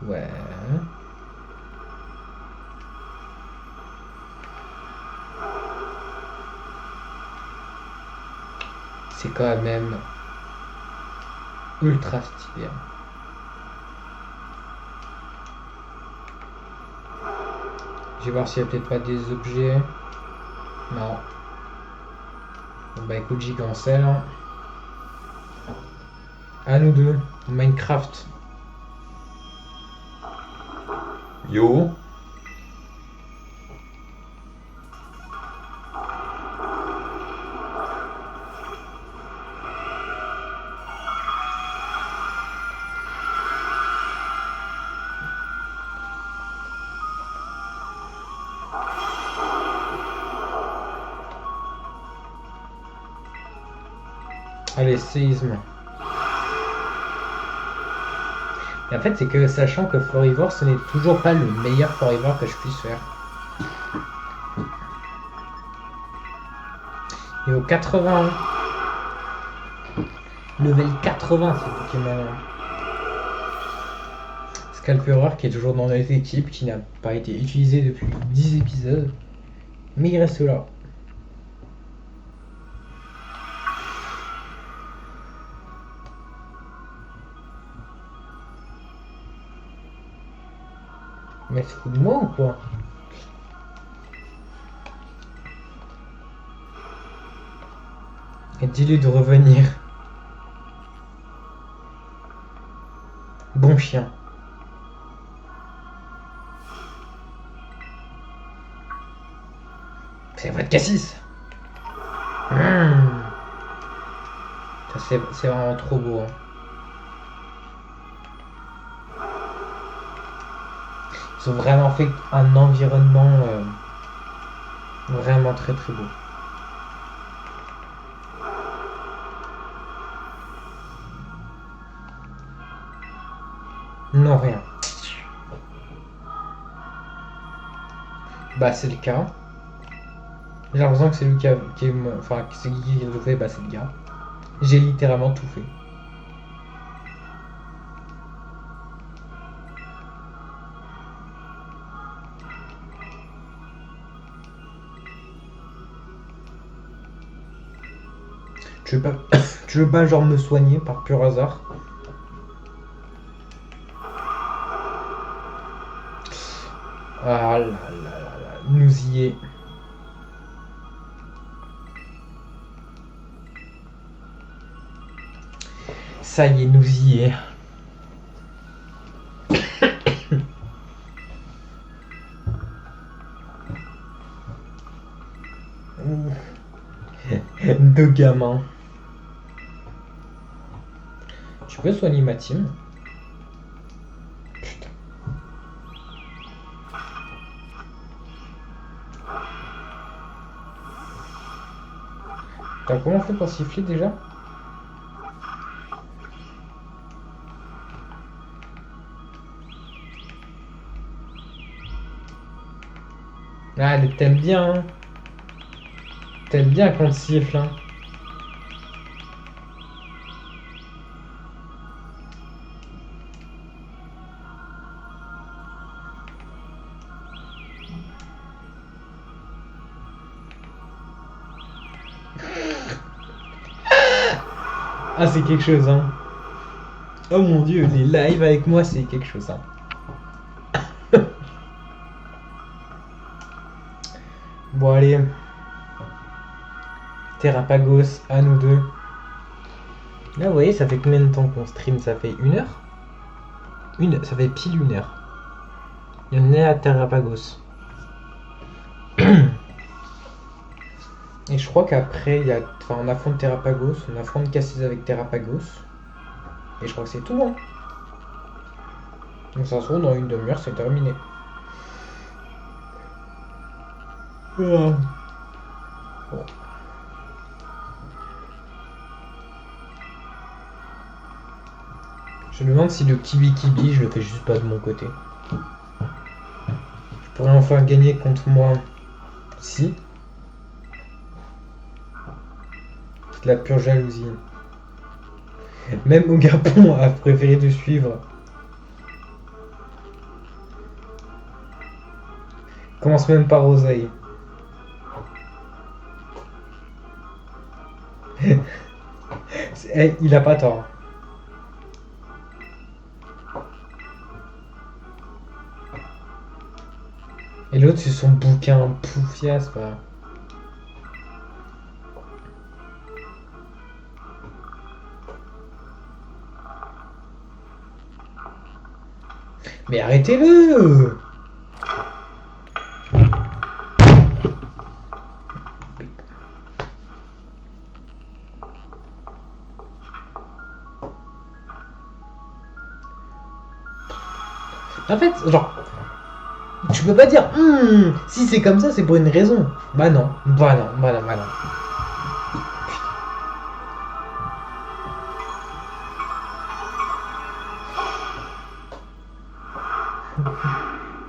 Ouais. C'est quand même ultra stylé. Je vais voir s'il n'y a peut-être pas des objets. Non. Bon bah écoute, j'y cancelle. À nous deux. Minecraft. Yo. Allez, séisme. Et en fait, c'est que sachant que Forivore, ce n'est toujours pas le meilleur Forivore que je puisse faire. Et au 80. Level 80, c'est Pokémon. Scalperer qui est toujours dans notre équipe, qui n'a pas été utilisé depuis 10 épisodes. Mais il reste là. Mais c'est fou de moi ou quoi? Et dis-lui de revenir. Bon chien. C'est votre cassis. Ça c'est vraiment trop beau. Hein. Ils ont vraiment fait un environnement vraiment très très beau. Non, rien. Bah c'est le cas. J'ai l'impression que c'est lui qui est... Enfin, c'est qui le fait, bah c'est le gars. J'ai littéralement tout fait. Tu veux pas genre me soigner par pur hasard? Ah là là là là, nous y est. Ça y est, nous y est. Deux gamins. Tu peux soigner ma team? Putain. T'as comment fait pour siffler déjà? Ah, elle t'aime bien, hein. T'aimes bien quand on siffle, hein. Ah, c'est quelque chose, hein. Oh mon dieu, les lives avec moi, c'est quelque chose, hein. Bon, allez. Terrapagos, à nous deux. Là, vous voyez, ça fait combien de temps qu'on stream? Ça fait 1 heure? Ça fait pile 1 heure. Il y en a à Terrapagos. Et je crois qu'après, on affronte Terrapagos, on affronte Cassis avec Terrapagos. Et je crois que c'est tout, hein. Donc ça se trouve, dans une demi-heure, c'est terminé. Bon. Je me demande si le kibi je le fais juste pas de mon côté. Je pourrais enfin gagner contre moi. Si. C'est de la pure jalousie. Même Ogapon a préféré te suivre. Commence même par Oseille. Il a pas tort. Et l'autre, c'est son bouquin poufias, quoi. Mais arrêtez-le! En fait, genre, tu peux pas dire, si c'est comme ça, c'est pour une raison. Bah non, bah non, bah non, bah non.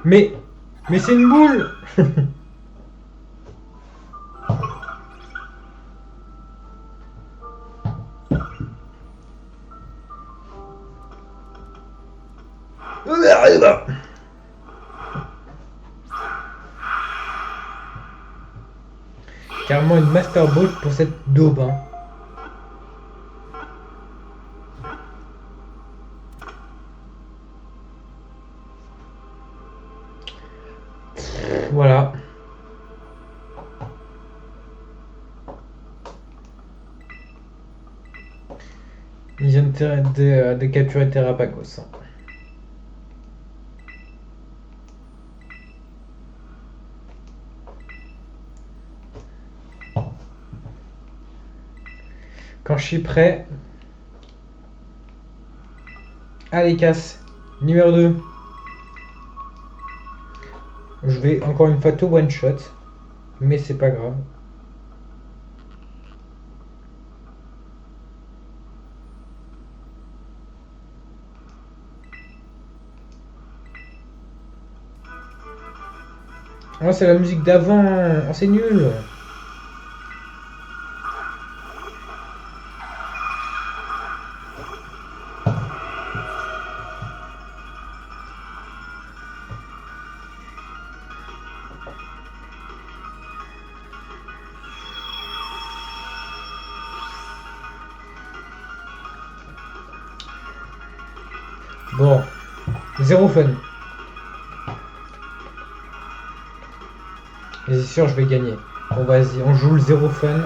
Mais c'est une boule. Carrément une Master Ball pour cette daube. Hein. Voilà. Il vient de capturer Terrapagos. Quand je suis prêt. Allez, casse. Numéro 2. Je vais encore une fois tout one shot. Mais c'est pas grave. Oh, c'est la musique d'avant. Oh, c'est nul. Bon, zéro fun. Mais c'est sûr, je vais gagner. Bon, vas-y, on joue le zéro fun.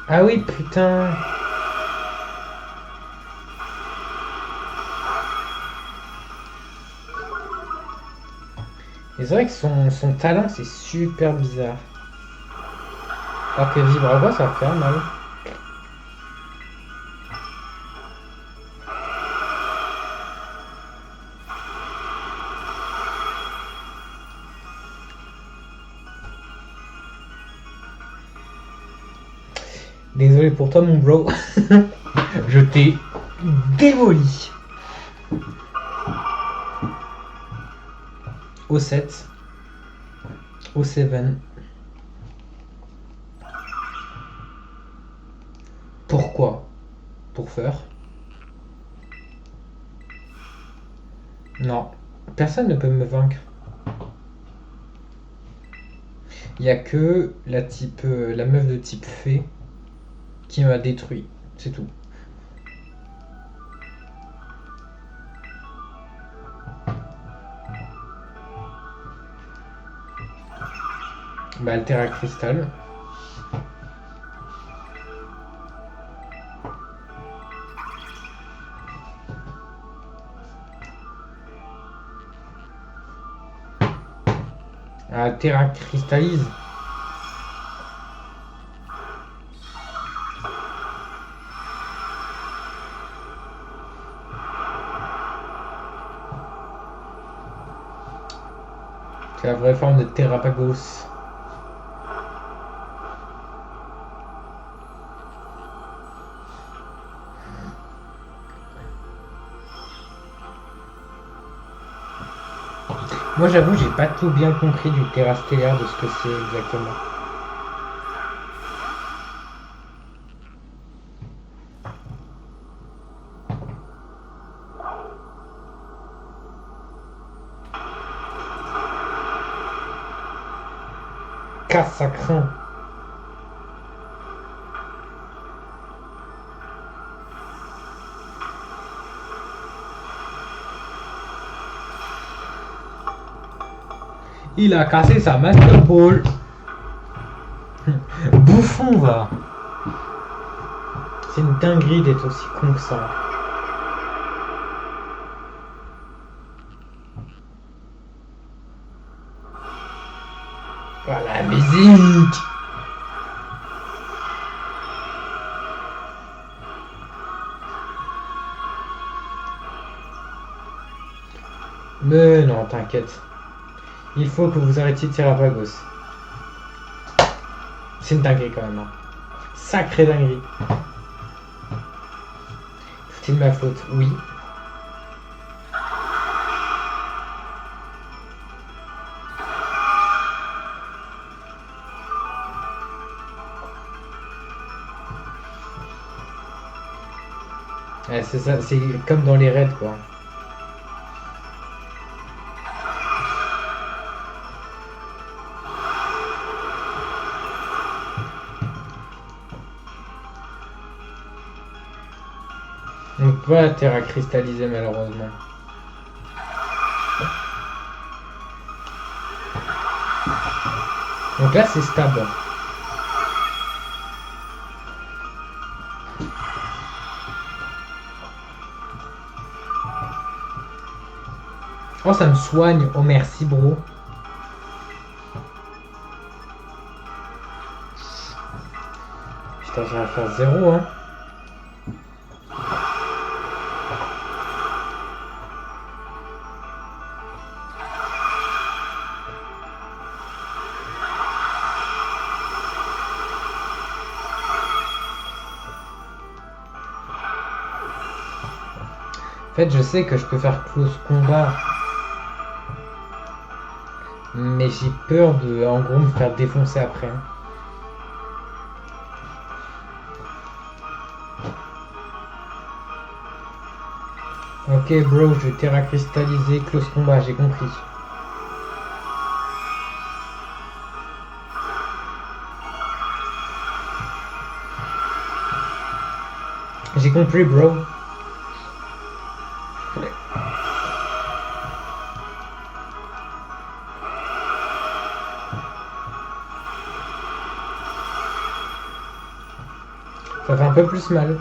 Ah oui, putain. Et c'est vrai que son talent, c'est super bizarre. Alors que Vibrava, ça va faire mal. Désolé pour toi, mon bro. Je t'ai démoli. Au 7. Au 7. Pourquoi? Pour faire? Non. Personne ne peut me vaincre. Il n'y a que la meuf de type fée qui m'a détruit. C'est tout. Bah, Altera Crystal. Ah, Terra cristallise. C'est la vraie forme de Terrapagos. Moi j'avoue j'ai pas tout bien compris du Terra stellaire de ce que c'est exactement. Casse ça craint. Il a cassé sa Master Ball. Bouffon va. C'est une dinguerie d'être aussi con que ça. Voilà, musique. Mais non, t'inquiète. Il faut que vous arrêtiez de tirer à Terrapagos. C'est une dinguerie quand même. Hein. Sacrée dinguerie. C'est de ma faute, oui. Ouais, c'est ça, c'est comme dans les raids quoi. On peut pas terra cristalliser malheureusement. Donc là c'est stable. Oh ça me soigne, oh merci bro. Putain ça va faire 0 hein. En fait, je sais que je peux faire close combat, mais j'ai peur de, en gros, me faire défoncer après. Ok, bro, je vais terra cristalliser close combat, j'ai compris. J'ai compris, bro. Ça fait un peu plus mal.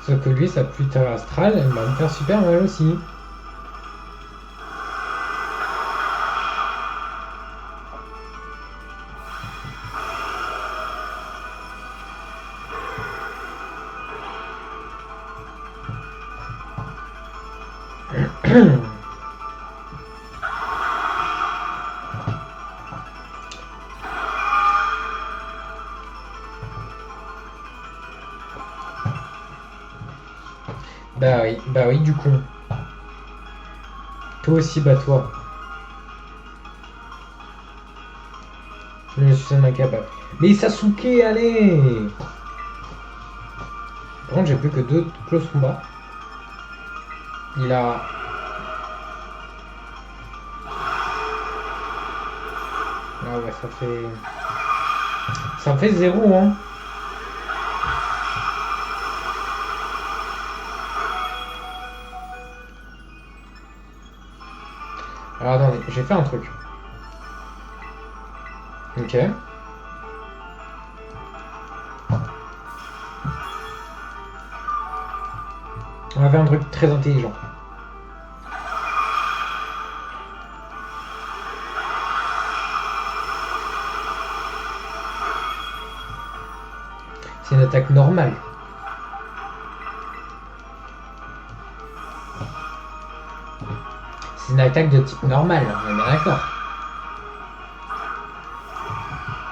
Sauf que lui, sa pluie terre astrale, elle va me faire super mal aussi. Bah oui, du coup. Toi aussi, bats-toi. Je suis un incapable. Mais Sasuke, allez! Par contre, j'ai plus que 2 close combat. Il a... Ah ouais, ça fait... Ça fait 0, hein. Alors attendez, j'ai fait un truc. Ok. On va faire un truc très intelligent. C'est une attaque normale. C'est une attaque de type normal, on est bien d'accord.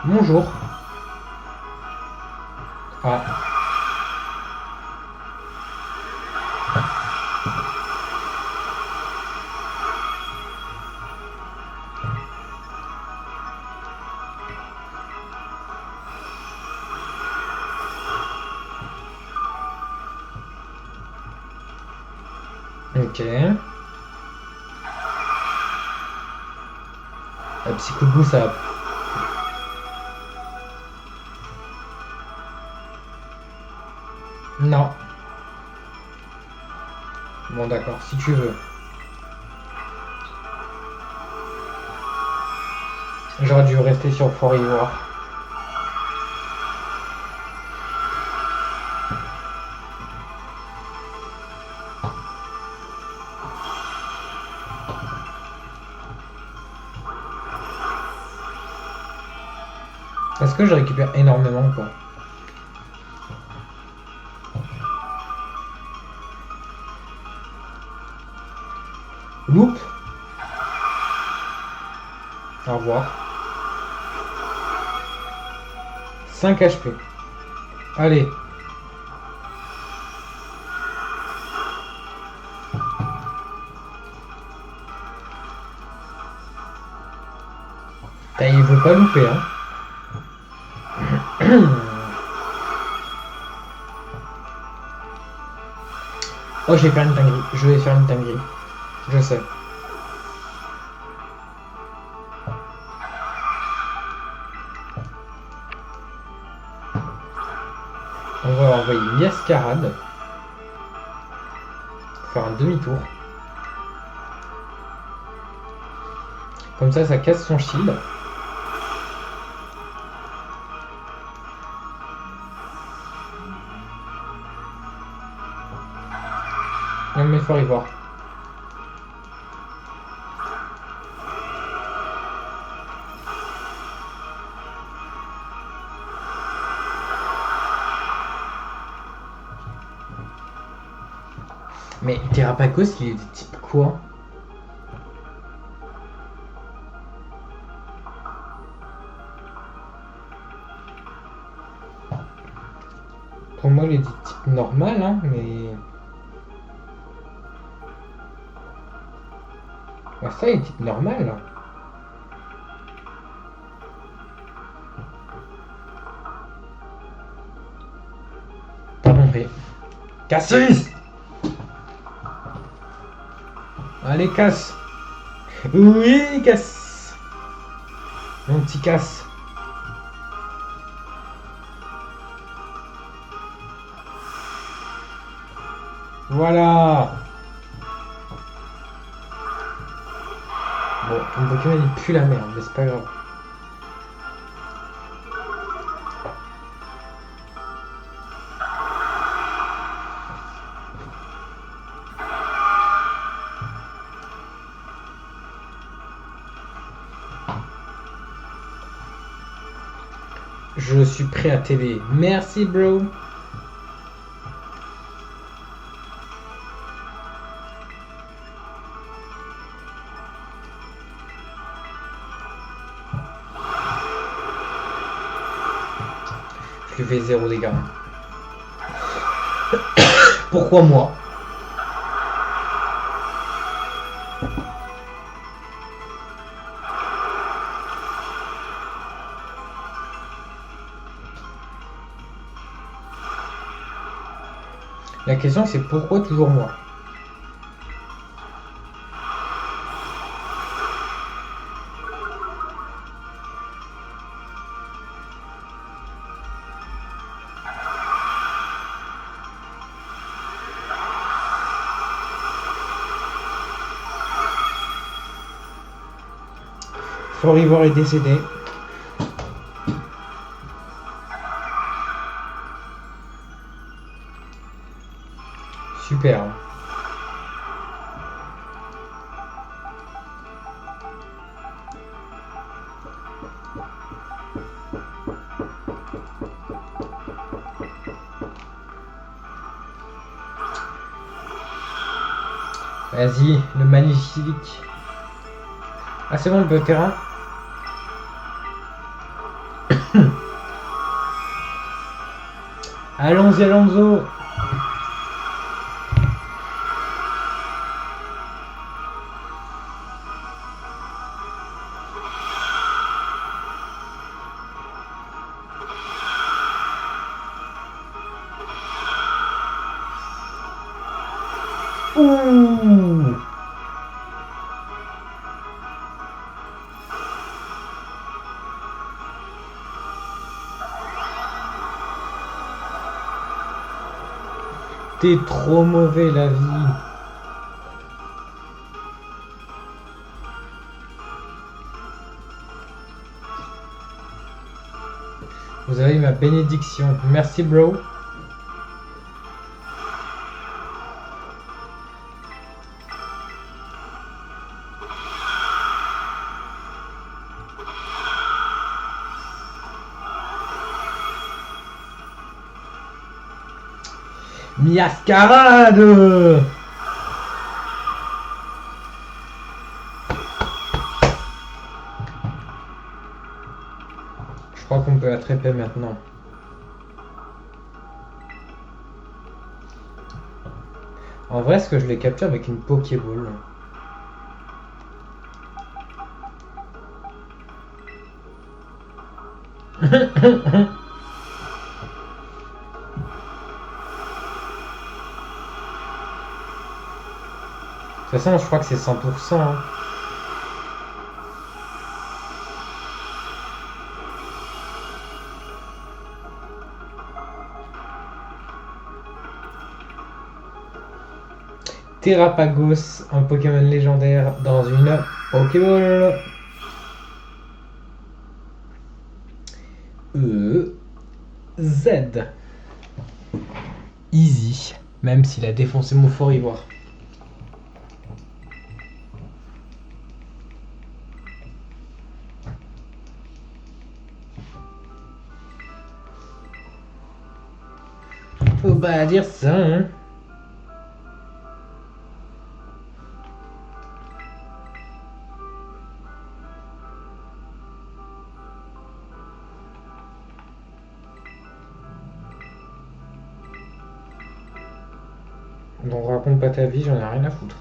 Bonjour. Ah. Ok. Un petit coup de bout, ça... Non. Bon, d'accord, si tu veux. J'aurais dû rester sur Fort Ivoire. Est-ce que je récupère énormément ou pas? Loop. Au revoir. 5 HP. Allez. Il veut pas louper, hein. Oh, je vais faire une dinguerie. Je vais faire une dinguerie. Je sais. On va envoyer Miascarade. Faire un demi-tour. Comme ça casse son shield. Non mais faut y voir. Mais Terrapagos, il est de type quoi? Pour moi, il est de type normal, hein, mais... Ah, ça, il est type normal, là. Pardon, mais... Cassis! Allez, casse! Oui, casse! Mon petit casse. Voilà! Bon, ton Pokémon il pue la merde, mais c'est pas grave. Je suis prêt à t'aider. Merci, bro. Je lui fais 0 dégâts. Pourquoi moi? La question c'est pourquoi toujours moi? Forivore est décédé. Super. Vas-y, le magnifique. Ah, c'est bon, le terrain. Allons-y, Alonso. Ouh. T'es trop mauvais, la vie. Vous avez ma bénédiction. Merci, bro. Miascarade. Je crois qu'on peut l'attraper maintenant. En vrai, est-ce que je les capture avec une Pokéball? De toute façon, je crois que c'est 100%. Hein. Terrapagos, un Pokémon légendaire dans une Pokéball. Z. Easy, même s'il a défoncé mon fort ivoire. Faut pas dire ça, hein. Donc raconte pas ta vie, j'en ai rien à foutre.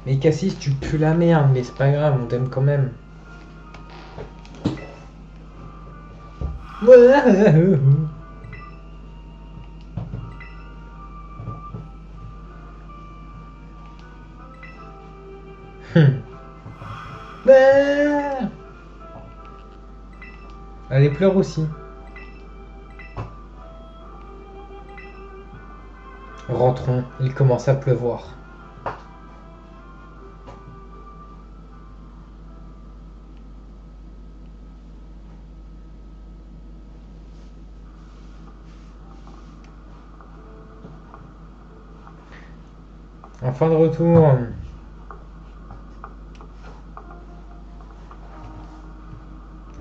Mais Cassis, tu pues la merde, mais c'est pas grave, on t'aime quand même. Allez, pleure aussi. Rentrons, il commence à pleuvoir. En fin de retour.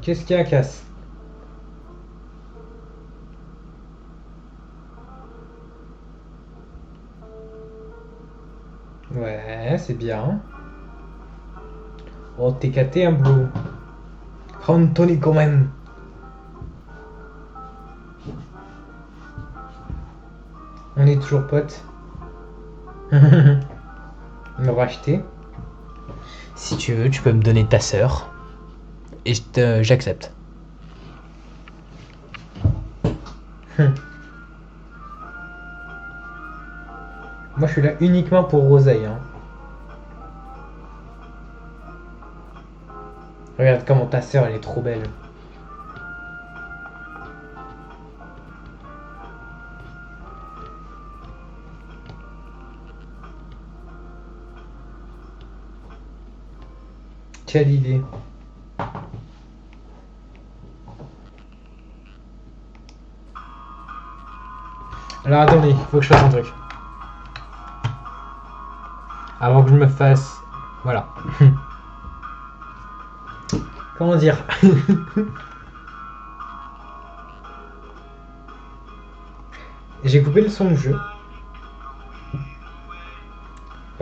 Qu'est-ce qu'il y a, Cass? Ouais, c'est bien. Oh, t'es caté, hein, bro. Anthony Coman. On est toujours potes. Me racheter. Si tu veux, tu peux me donner ta sœur. Et j'accepte. Moi, je suis là uniquement pour Roseille. Hein. Regarde comment ta sœur, elle est trop belle. Quelle idée. Alors attendez, il faut que je fasse un truc. Avant que je me fasse... Voilà. Comment dire? J'ai coupé le son du jeu.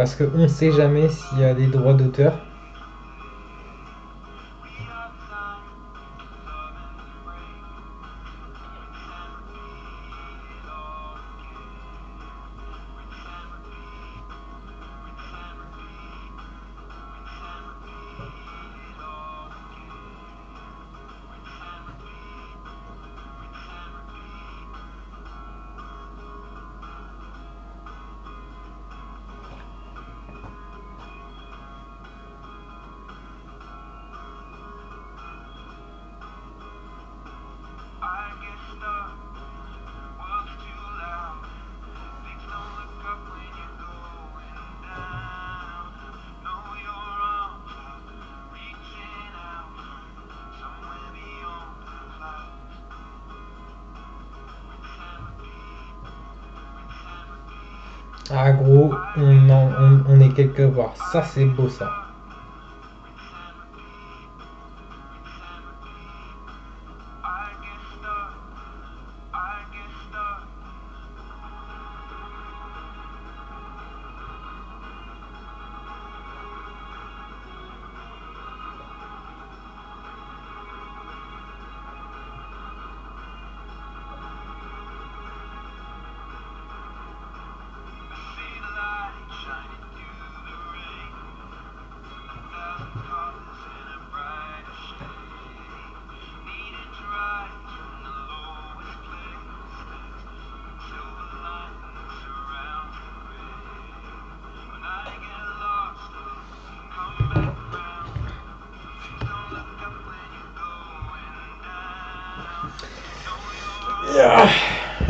Parce qu'on ne sait jamais s'il y a des droits d'auteur. Ah gros, on est quelque part. Ça c'est beau ça.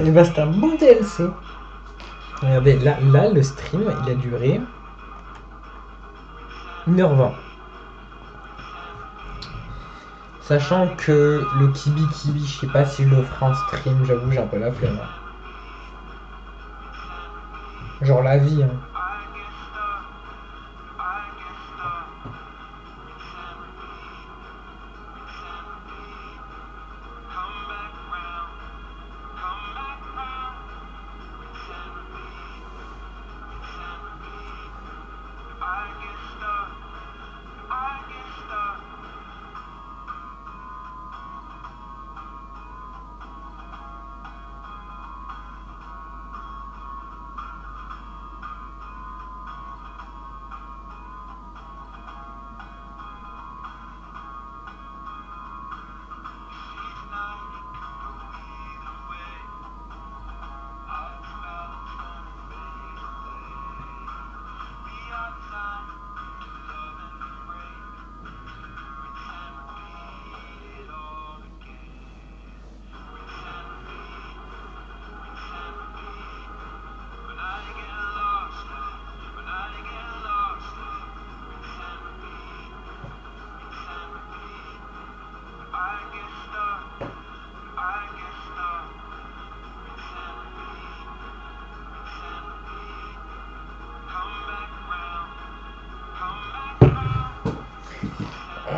Et bah c'est un bon DLC. Regardez, là le stream il a duré 1h20. Sachant que le Kibi Kibi, je sais pas si je le ferai en stream, j'avoue j'ai un peu la flemme. Genre la vie. Hein.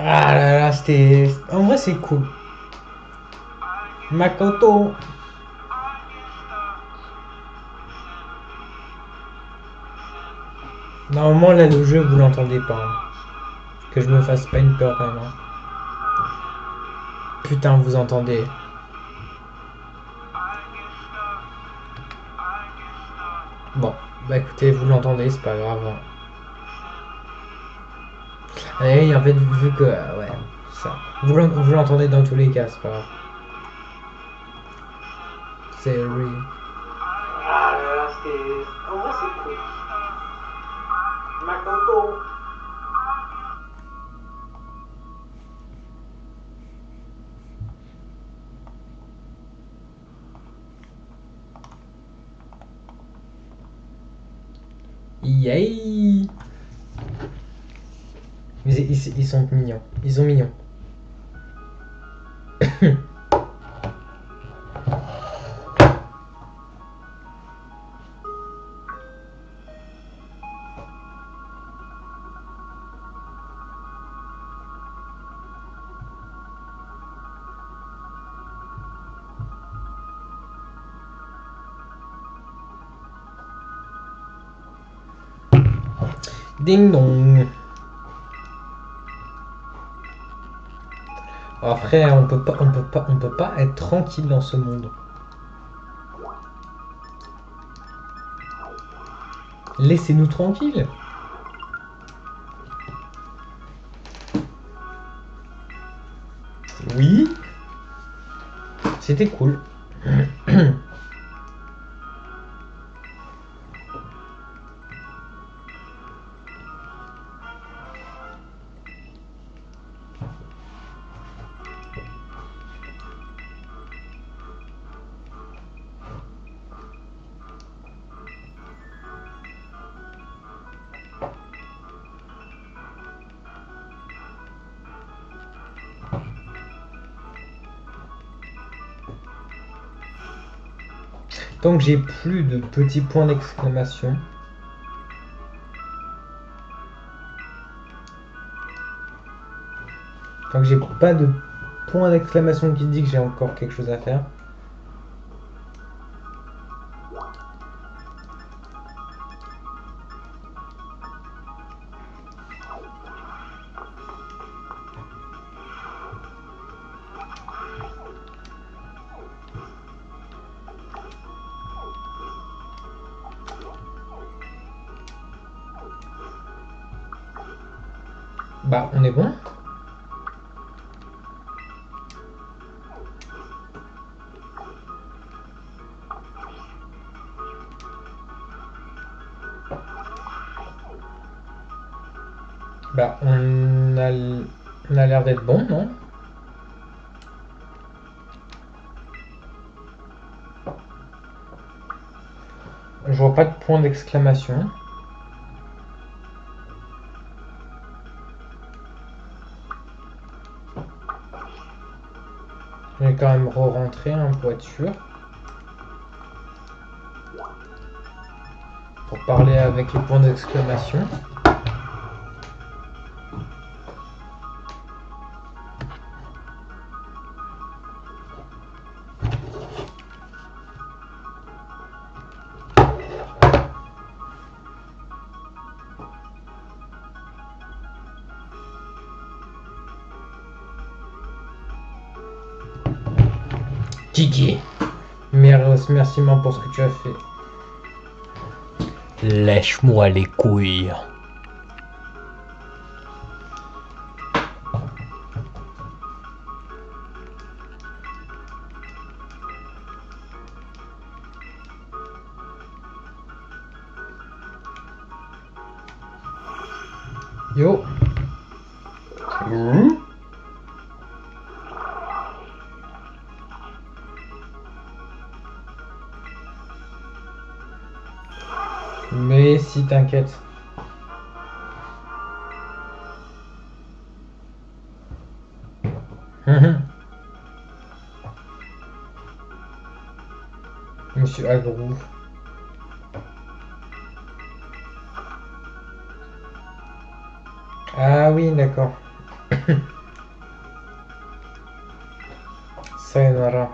Ah là là, c'était... En vrai, c'est cool. Makoto. Normalement, là, le jeu, vous l'entendez pas. Hein. Que je me fasse pas une peur, quand même. Hein. Putain, vous entendez. Bon, bah écoutez, vous l'entendez, c'est pas grave. Hein. Et en fait, vu que... ouais, ça... Vous l'entendez dans tous les cas, c'est pas grave. C'est real. Ah là là, c'était... En vrai, c'est cool. Makoto. Yay. Mais ils sont mignons. Ils sont mignons. Ding dong. Après, on peut pas être tranquille dans ce monde. Laissez-nous tranquilles. Oui. C'était cool. Tant que j'ai plus de petits points d'exclamation. Tant que j'ai pas de point d'exclamation qui dit que j'ai encore quelque chose à faire. Bah, on est bon. Bah, on a l'air d'être bon, non? Je vois pas de point d'exclamation. Je vais quand même re-rentrer pour être sûr. Pour parler avec les points d'exclamation. Kiki, merci pour ce que tu as fait. Lèche-moi les couilles. Yo. Mais si t'inquiète. Monsieur Agrou. Ah oui, d'accord. Sayonara.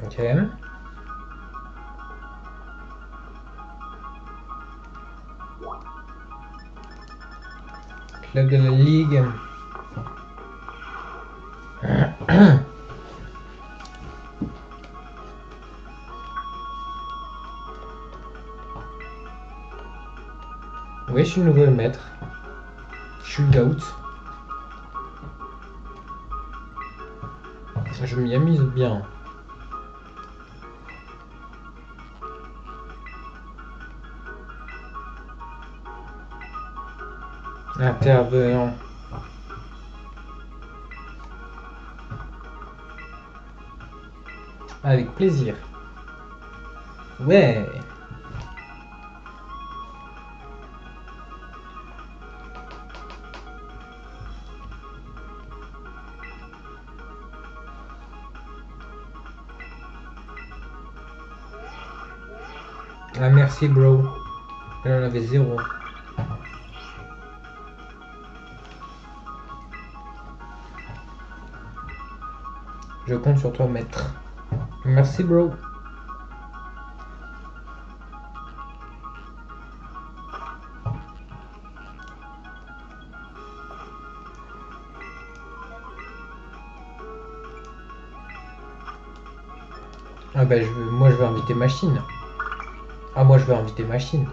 Ok. Club de la Ligue. Oui, je suis le nouveau maître. Je suis le GOAT. Je m'y amuse bien. Intervenant. Avec plaisir. Ouais. Ah merci bro. Elle en avait 0. Je compte sur toi maître. Merci bro. Ah bah moi je veux inviter Machine. Ah moi je veux inviter Machine.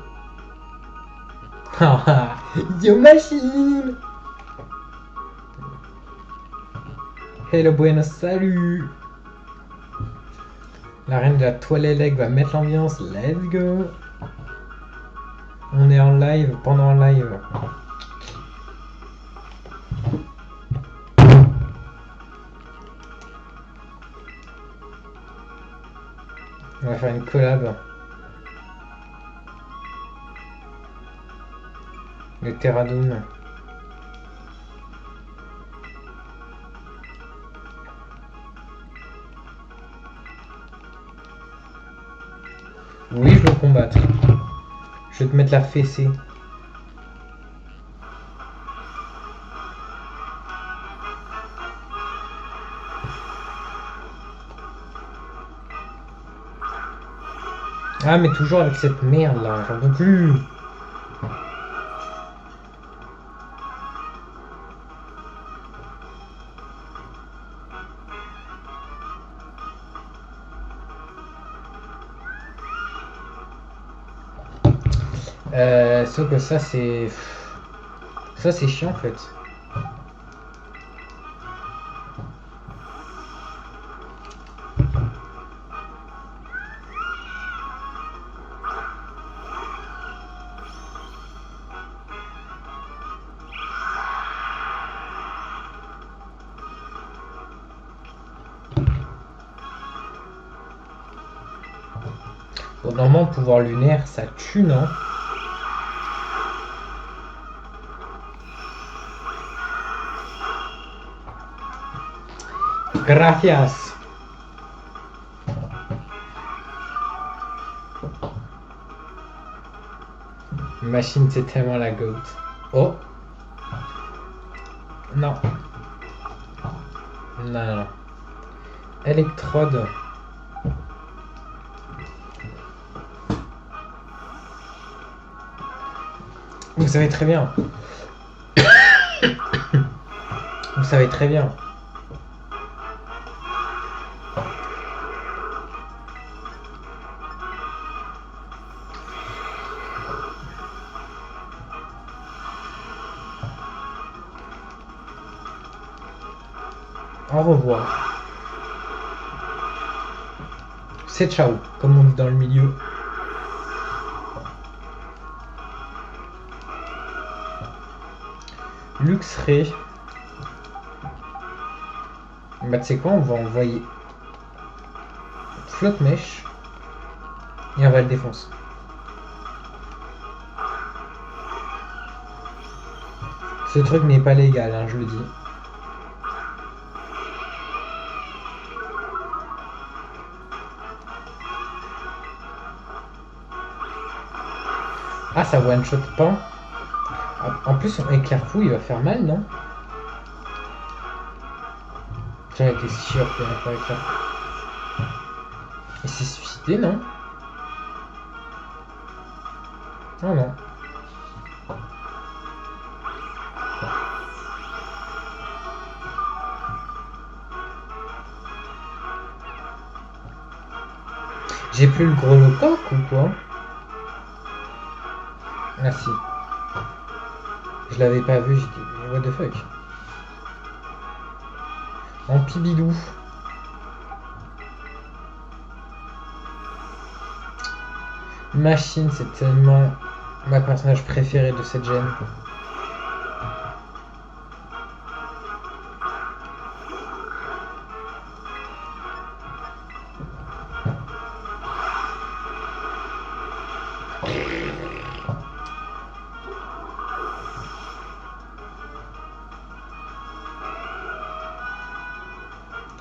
Haha, Yo Machine. Hello bueno, salut. La reine de la toilette va mettre l'ambiance, let's go. On est en live, pendant un live. On va faire une collab. Le Terradoom. Oui, je veux combattre. Je vais te mettre la fessée. Ah mais toujours avec cette merde là, j'en peux plus. Sauf que ça c'est... Ça c'est chiant en fait. Bon, normalement pouvoir lunaire ça tue non? Gracias. Machine c'est tellement la goat. Oh. Non. Non, non. Électrode. Vous savez très bien. Vous savez très bien. Au revoir. C'est ciao, comme on dit dans le milieu. Luxray. Bah tu sais quoi, on va envoyer Flotte Mèche et on va le défoncer. Ce truc n'est pas légal, hein, je le dis. Ah, ça one shot pas. En plus, son éclair fou, il va faire mal, non? J'en étais sûr qu'il allait faire éclair fou. Il s'est suicidé, non? Oh non. J'ai plus le gros coq ou quoi? Ah si. Je l'avais pas vu, j'ai dit what the fuck. En pibidou. Machine, c'est tellement ma personnage préféré de cette gemme.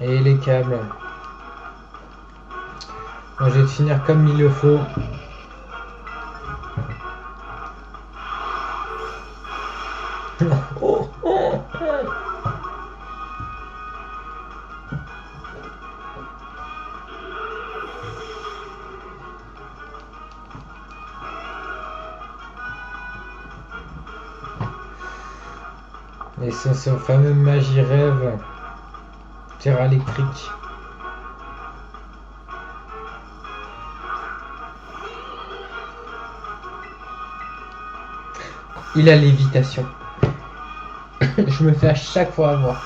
Et les câbles. Bon, je vais finir comme il le faut. Oh, oh, oh. Et c'est ce fameux magie rêve. Terre électrique. Il a lévitation. Je me fais à chaque fois avoir.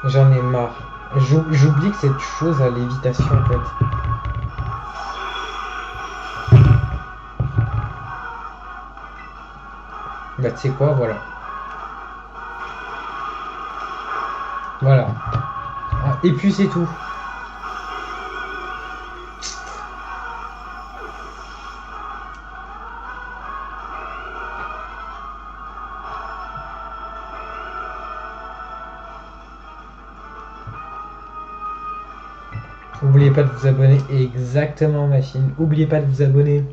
J'en ai marre. J'oublie que cette chose a lévitation en fait. Bah tu sais quoi, voilà. Voilà. Et puis c'est tout. N'oubliez pas de vous abonner. Exactement, machine. N'oubliez pas de vous abonner.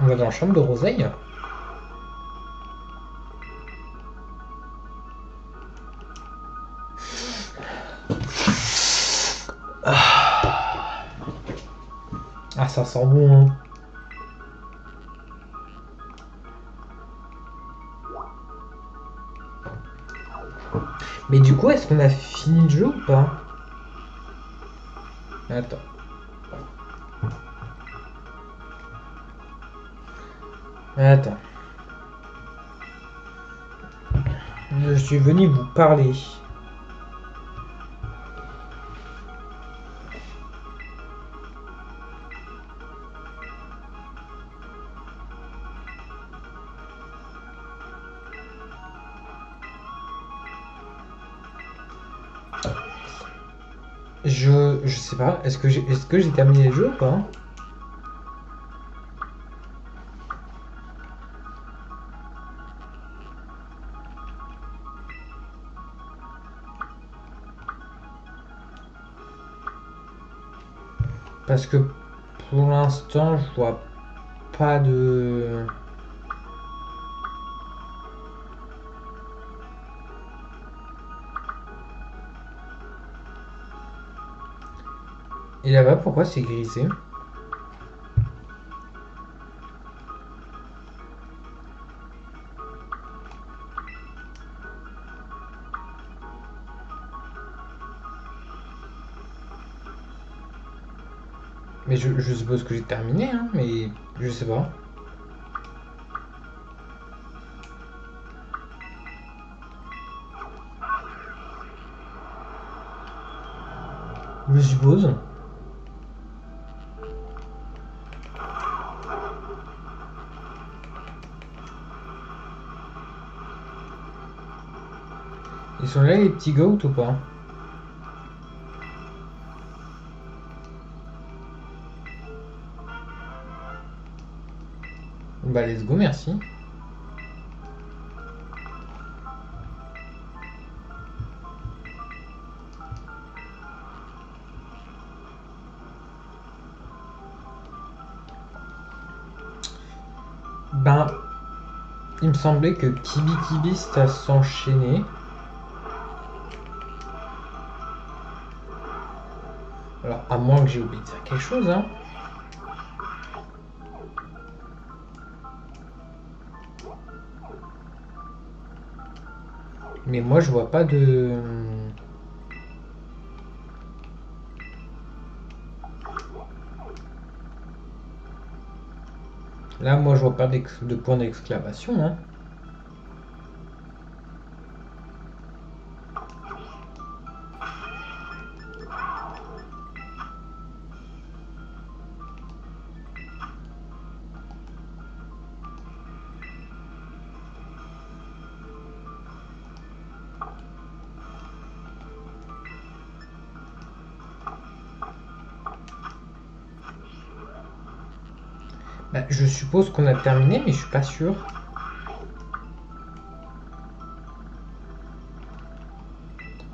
On va dans la chambre de Roseille. Ah, ça sent bon, hein. Mais du coup, est-ce qu'on a fini le jeu ou pas? Attends. Attends. Je suis venu vous parler. Je sais pas. Est-ce que j'ai terminé le jeu ou pas? Parce que pour l'instant, je vois pas de... Et là-bas, pourquoi c'est grisé? Mais je suppose que j'ai terminé, hein, mais je sais pas. Je suppose. Ils sont là les petits goats ou pas? Bah let's go, merci. Ben, il me semblait que Kibi Kibi ça s'enchaînait. Alors, à moins que j'ai oublié de faire quelque chose, hein. Mais moi, je vois pas de... Là, moi, je vois pas de point d'exclamation, hein. Bah, je suppose qu'on a terminé, mais je suis pas sûr.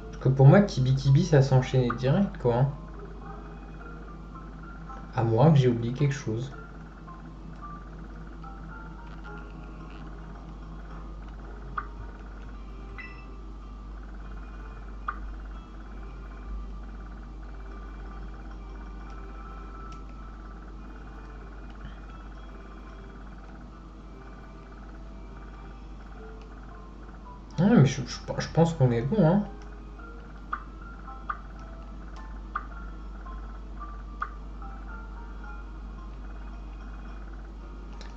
Parce que pour moi, Kibi Kibi, ça s'enchaînait direct, quoi. Hein. À moins que j'ai oublié quelque chose. Ouais, mais je pense qu'on est bon, hein.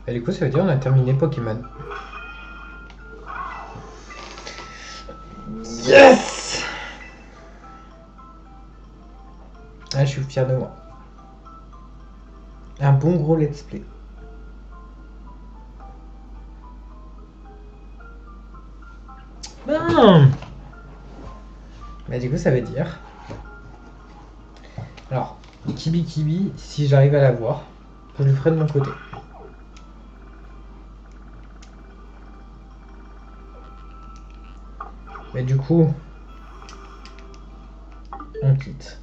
Et du coup, ça veut dire qu'on a terminé Pokémon. Yes! Ah, je suis fier de moi. Un bon gros let's play. Ben. Bah, du coup, ça veut dire. Alors, Kibi Kibi, si j'arrive à l'avoir, je le ferai de mon côté. Mais du coup, on quitte.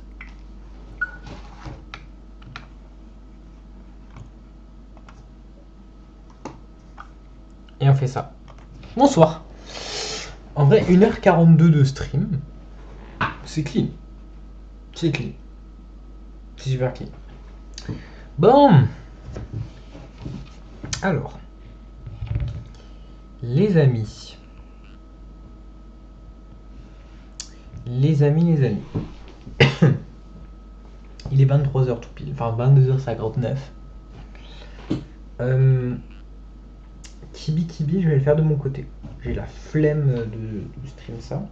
Et on fait ça. Bonsoir. En vrai, 1h42 de stream, c'est clean. C'est clean. C'est super clean. Bon. Alors. Les amis. Les amis. Il est 23h tout pile. Enfin, 22h59. Kibi Kibi, je vais le faire de mon côté. J'ai la flemme de stream ça.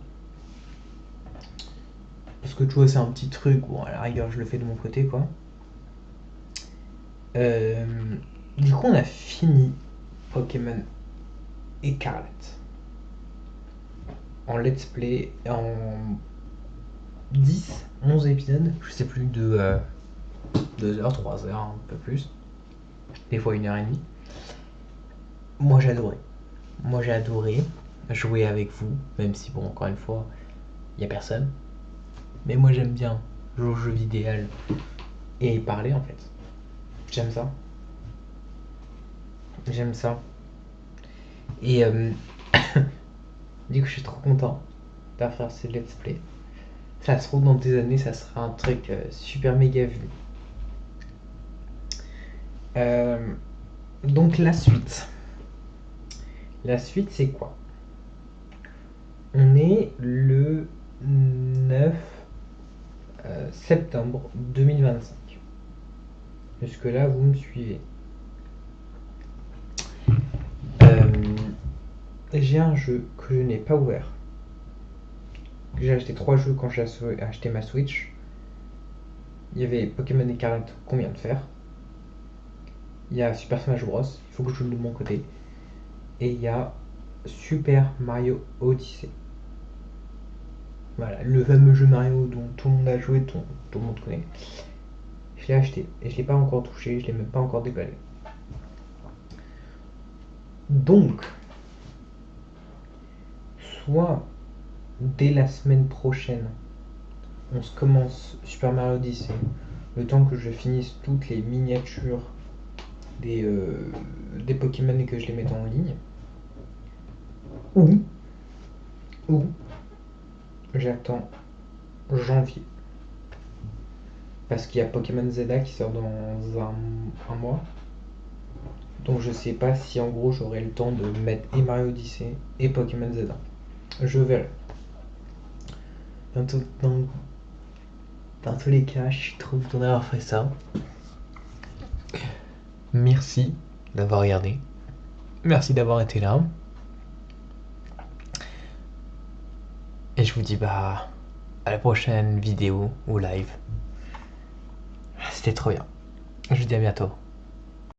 Parce que tu vois, c'est un petit truc où à la rigueur, je le fais de mon côté, quoi. Du coup, on a fini Pokémon Écarlate. En let's play, en 10, 11 épisodes, je sais plus, de 2h, 3h, un peu plus. Des fois 1h30. Moi j'ai adoré jouer avec vous, même si bon, encore une fois, il n'y a personne. Mais moi j'aime bien jouer au jeu vidéo et parler en fait. J'aime ça. Et du coup je suis trop content de faire ces let's play. Ça se trouve dans des années ça sera un truc super méga vu. Donc la suite. La suite c'est quoi? On est le 9 septembre 2025. Jusque là, vous me suivez. J'ai un jeu que je n'ai pas ouvert. J'ai acheté 3 jeux quand j'ai acheté ma Switch. Il y avait Pokémon Écarlate qu'on vient de faire. Il y a Super Smash Bros. Il faut que je joue de mon côté. Et il y a Super Mario Odyssey. Voilà, le fameux jeu Mario dont tout le monde a joué, dont tout le monde connaît. Je l'ai acheté et je l'ai pas encore touché, je l'ai même pas encore déballé. Donc, soit dès la semaine prochaine, on se commence Super Mario Odyssey, le temps que je finisse toutes les miniatures des Pokémon et que je les mette en ligne. Ou j'attends janvier. Parce qu'il y a Pokémon Zelda qui sort dans un mois. Donc je sais pas si en gros j'aurai le temps de mettre et Mario Odyssey et Pokémon Zelda. Je verrai. Dans tous les cas, je suis trop content d'avoir fait ça. Merci d'avoir regardé. Merci d'avoir été là. Et je vous dis à la prochaine vidéo ou live. C'était trop bien. Je vous dis à bientôt.